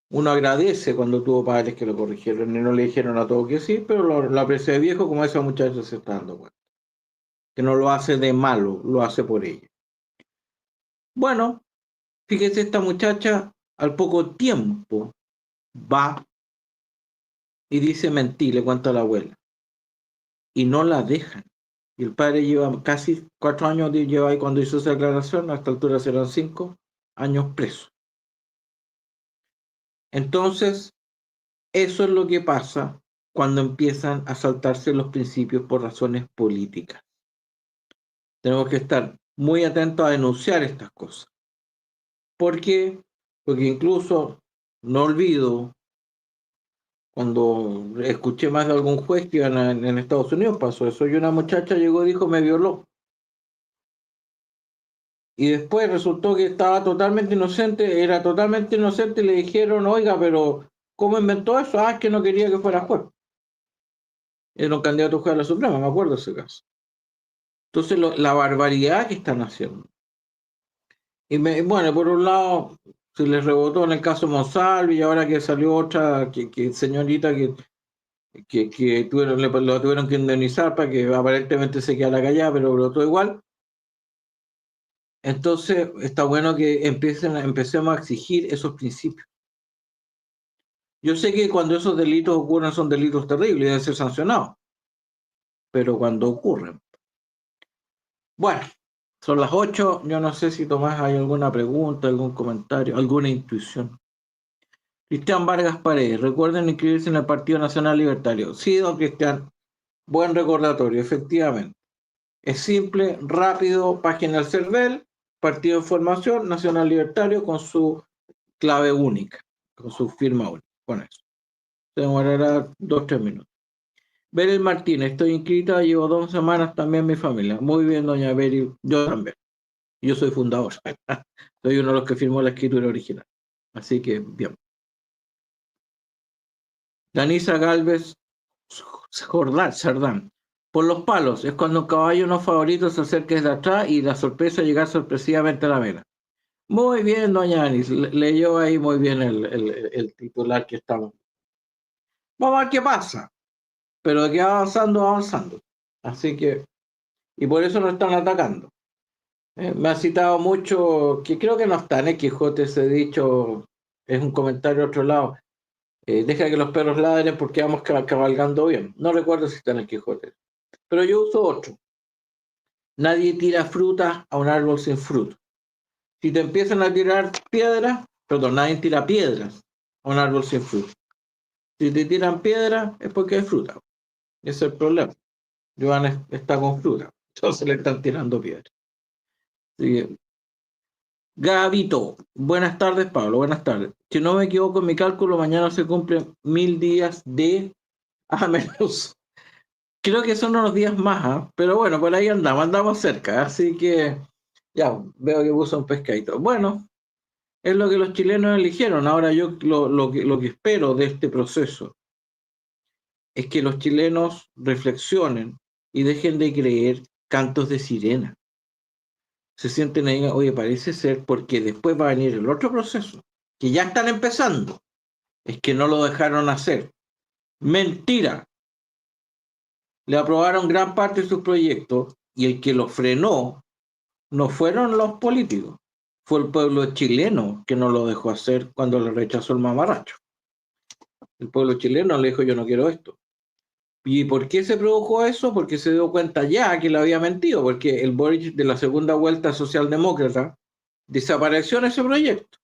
Uno agradece cuando tuvo padres que lo corrigieron y no le dijeron a todo que sí, pero lo aprecia de viejo, como esa muchacha se está dando cuenta. Que no lo hace de malo, lo hace por ella. Bueno, fíjese, esta muchacha al poco tiempo va y dice mentí, le cuenta a la abuela. Y no la dejan. Y el padre lleva casi 4 años, lleva ahí cuando hizo esa declaración, a esta altura serán 5 años preso. Entonces, eso es lo que pasa cuando empiezan a saltarse los principios por razones políticas. Tenemos que estar muy atentos a denunciar estas cosas. ¿Por qué? Porque incluso, no olvido, cuando escuché más de algún juez que en Estados Unidos pasó eso, y una muchacha llegó y dijo, me violó. Y después resultó que estaba totalmente inocente, era totalmente inocente, y le dijeron, oiga, pero ¿cómo inventó eso? Ah, es que no quería que fuera juez. Era un candidato a juez a la Suprema, me acuerdo de ese caso. Entonces, la barbaridad que están haciendo. Y bueno, por un lado, se les rebotó en el caso Monsalve, y ahora que salió otra señorita que lo tuvieron que indemnizar para que aparentemente se quedara callada, pero brotó igual. Entonces, está bueno que empecemos a exigir esos principios. Yo sé que cuando esos delitos ocurren son delitos terribles y deben ser sancionados, pero cuando ocurren. Bueno, son las 8, yo no sé si Tomás hay alguna pregunta, algún comentario, alguna intuición. Cristian Vargas Paredes, recuerden inscribirse en el Partido Nacional Libertario. Sí, don Cristian, buen recordatorio, efectivamente. Es simple, rápido, página del CERVEL, partido de formación, Nacional Libertario, con su clave única, con su firma única, con eso. Se demorará 2-3 minutos. Beril Martínez, estoy inscrita, llevo 2 semanas también mi familia. Muy bien, doña Beril, yo también. Yo soy fundador. Soy uno de los que firmó la escritura original. Así que, bien. Danisa Galvez Sardán. Por los palos, es cuando un caballo no favorito se acerca desde atrás y la sorpresa llegar sorpresivamente a la vela. Muy bien, doña Anis. Leyó ahí muy bien el titular que estamos. Vamos a ver qué pasa. Pero de que va avanzando, va avanzando. Así que, y por eso nos están atacando. Me ha citado mucho, que creo que no está en el Quijote ese dicho, es un comentario de otro lado. Deja que los perros ladren porque vamos cabalgando bien. No recuerdo si está en el Quijote. Pero yo uso otro. Nadie tira fruta a un árbol sin fruto. Si te empiezan a tirar piedras, perdón, nadie tira piedras a un árbol sin fruto. Si te tiran piedras es porque hay fruta. Ese es el problema. Joan está con fruta. Entonces le están tirando piedras. Así que, Gavito, buenas tardes, Pablo, buenas tardes. Si no me equivoco en mi cálculo, mañana se cumplen 1000 días de menos. Creo que son unos días más, pero bueno, por ahí andamos cerca, así que ya veo que puso un pescadito. Bueno, es lo que los chilenos eligieron. Ahora yo lo que espero de este proceso es que los chilenos reflexionen y dejen de creer cantos de sirena. Se sienten ahí, oye, parece ser, porque después va a venir el otro proceso, que ya están empezando, es que no lo dejaron hacer. Mentira. Le aprobaron gran parte de sus proyectos y el que lo frenó no fueron los políticos, fue el pueblo chileno que no lo dejó hacer cuando le rechazó el mamarracho. El pueblo chileno le dijo, yo no quiero esto. ¿Y por qué se produjo eso? Porque se dio cuenta ya que le había mentido, porque el Boric de la segunda vuelta socialdemócrata desapareció en ese proyecto.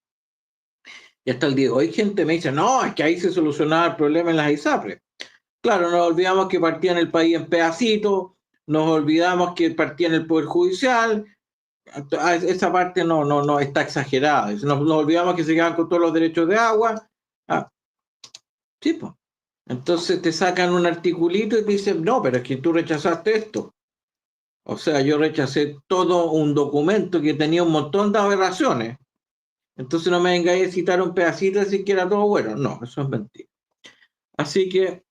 Y hasta el día de hoy gente me dice, no, es que ahí se solucionaba el problema en las ISAPRES. Claro, nos olvidamos que partían el país en pedacitos, nos olvidamos que partían el Poder Judicial, esa parte no está exagerada. Nos olvidamos que se quedaban con todos los derechos de agua. Sí, pues. Entonces te sacan un articulito y te dicen, no, pero es que tú rechazaste esto. O sea, yo rechacé todo un documento que tenía un montón de aberraciones. Entonces no me vengáis a citar un pedacito y decir que era todo bueno. No, eso es mentira. Así que,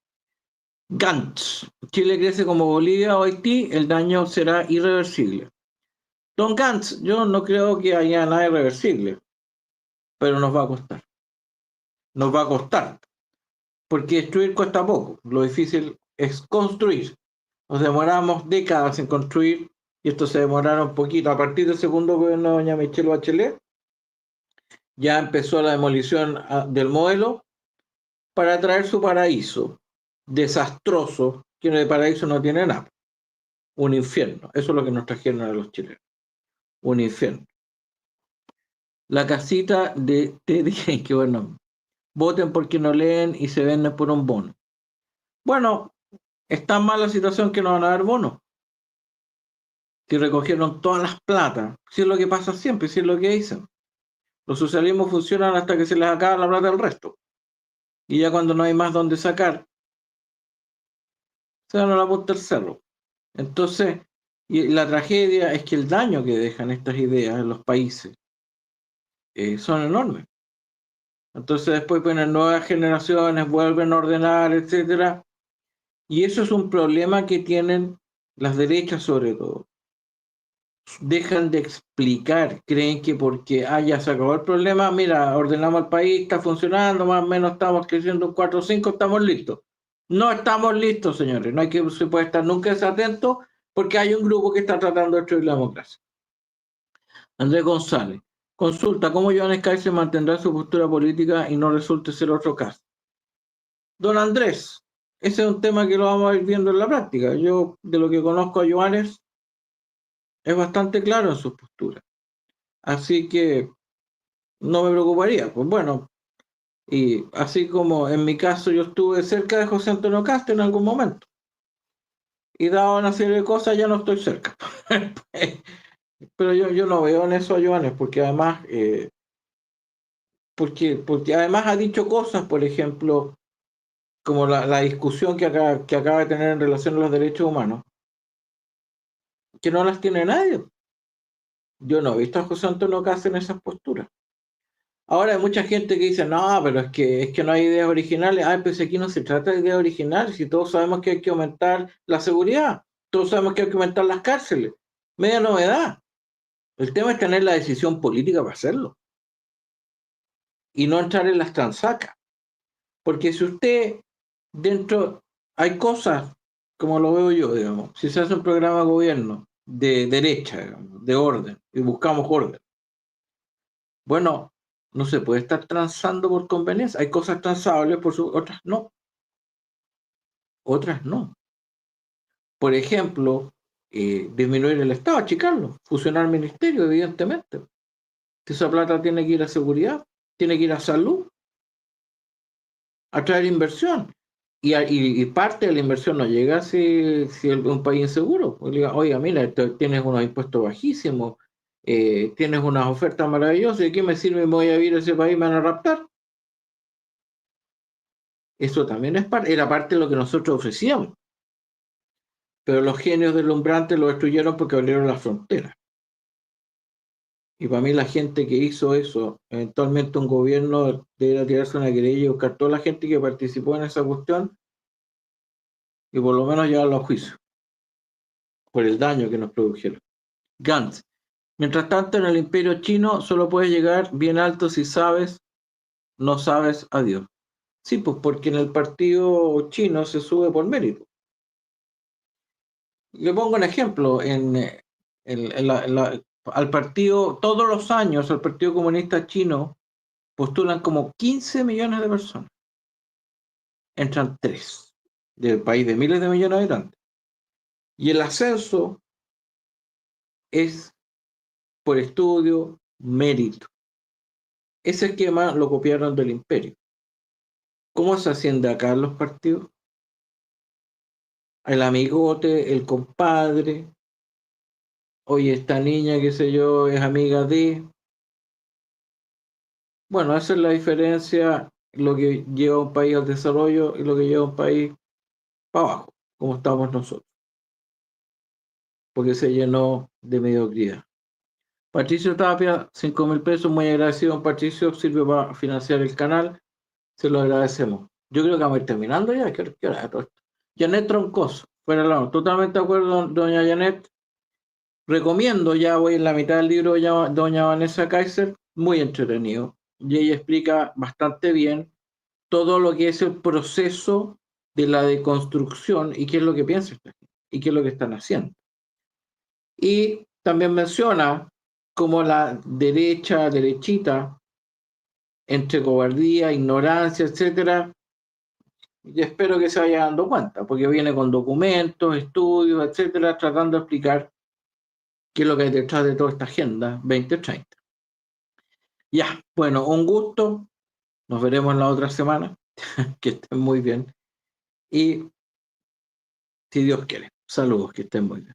Gantz, Chile crece como Bolivia o Haití, el daño será irreversible. Don Gantz, yo no creo que haya nada irreversible, pero nos va a costar. Nos va a costar. Porque destruir cuesta poco, lo difícil es construir. Nos demoramos décadas en construir y esto se demoraron un poquito. A partir del segundo gobierno de doña Michelle Bachelet, ya empezó la demolición del modelo para traer su paraíso desastroso, que en el paraíso no tiene nada. Un infierno. Eso es lo que nos trajeron a los chilenos. Un infierno. La casita de Teddy, que bueno. Voten porque no leen y se venden por un bono. Bueno, es tan mala la situación que no van a dar bonos. Si recogieron todas las platas, si es lo que pasa siempre, si es lo que dicen. Los socialismos funcionan hasta que se les acaba la plata del resto. Y ya cuando no hay más donde sacar, se dan a la punta del cerro. Entonces, y la tragedia es que el daño que dejan estas ideas en los países son enormes. Entonces después vienen nuevas generaciones, vuelven a ordenar, etcétera. Y eso es un problema que tienen las derechas sobre todo. Dejan de explicar, creen que porque ya se acabó el problema, mira, ordenamos el país, está funcionando, más o menos estamos creciendo un 4 o 5, estamos listos. No estamos listos, señores. No hay que se puede estar nunca desatento porque hay un grupo que está tratando de destruir la democracia. Andrés González. Consulta, ¿cómo Joan Scaícer mantendrá su postura política y no resulte ser otro caso? Don Andrés, ese es un tema que lo vamos a ir viendo en la práctica. Yo, de lo que conozco a Joanes, es bastante claro en sus posturas. Así que no me preocuparía. Pues bueno, y así como en mi caso yo estuve cerca de José Antonio Kast en algún momento. Y dado una serie de cosas ya no estoy cerca. Pero yo no veo en eso a Joanes, porque además, porque además ha dicho cosas, por ejemplo, como la discusión que acaba de tener en relación a los derechos humanos, que no las tiene nadie. Yo no he visto a José Antonio Caz en esas posturas. Ahora hay mucha gente que dice, no, pero es que no hay ideas originales. Ah, pues aquí no se trata de ideas originales, si todos sabemos que hay que aumentar la seguridad, todos sabemos que hay que aumentar las cárceles. Media novedad. El tema es tener la decisión política para hacerlo. Y no entrar en las transacas. Porque si usted dentro, hay cosas, como lo veo yo, digamos, si se hace un programa de gobierno de derecha, digamos, de orden, y buscamos orden, bueno, no se puede estar transando por conveniencia. Hay cosas transables, otras no. Otras no. Por ejemplo, disminuir el Estado, achicarlo, fusionar ministerio, evidentemente. Si esa plata tiene que ir a seguridad, tiene que ir a salud, atraer inversión. Y parte de la inversión no llega si un país inseguro. Pues diga, oiga, mira, tienes unos impuestos bajísimos, tienes unas ofertas maravillosas, ¿y qué me sirve? Me voy a ir a ese país y me van a raptar. Eso también era parte de lo que nosotros ofrecíamos. Pero los genios deslumbrantes lo destruyeron porque abrieron las fronteras. Y para mí la gente que hizo eso, eventualmente un gobierno debería tirarse una querella y buscar toda la gente que participó en esa cuestión y por lo menos llevarlo a juicio por el daño que nos produjeron. Gantz. Mientras tanto, en el imperio chino solo puedes llegar bien alto si sabes, no sabes, adiós. Sí, pues porque en el partido chino se sube por mérito. Le pongo un ejemplo. Al partido, todos los años, al Partido Comunista Chino postulan como 15 millones de personas. Entran 3 del país de miles de millones de habitantes. Y el ascenso es por estudio, mérito. Ese esquema lo copiaron del imperio. ¿Cómo se asciende acá en los partidos? El amigote, el compadre. Oye, esta niña, qué sé yo, es amiga de... Bueno, esa es la diferencia, lo que lleva a un país al desarrollo y lo que lleva a un país para abajo, como estamos nosotros. Porque se llenó de mediocridad. Patricio Tapia, 5.000 pesos, muy agradecido, don Patricio, sirve para financiar el canal, se lo agradecemos. Yo creo que vamos a ir terminando ya, ¿qué hora es todo esto? Janet Troncoso, fuera la totalmente de acuerdo, doña Janet. Recomiendo, ya voy en la mitad del libro de doña Vanessa Kaiser, muy entretenido. Y ella explica bastante bien todo lo que es el proceso de la deconstrucción y qué es lo que piensa y qué es lo que están haciendo. Y también menciona cómo la derechita, entre cobardía, ignorancia, etcétera, y espero que se vaya dando cuenta, porque viene con documentos, estudios, etcétera, tratando de explicar qué es lo que hay detrás de toda esta agenda 2030. Ya, bueno, un gusto. Nos veremos la otra semana. Que estén muy bien. Y si Dios quiere, saludos, que estén muy bien.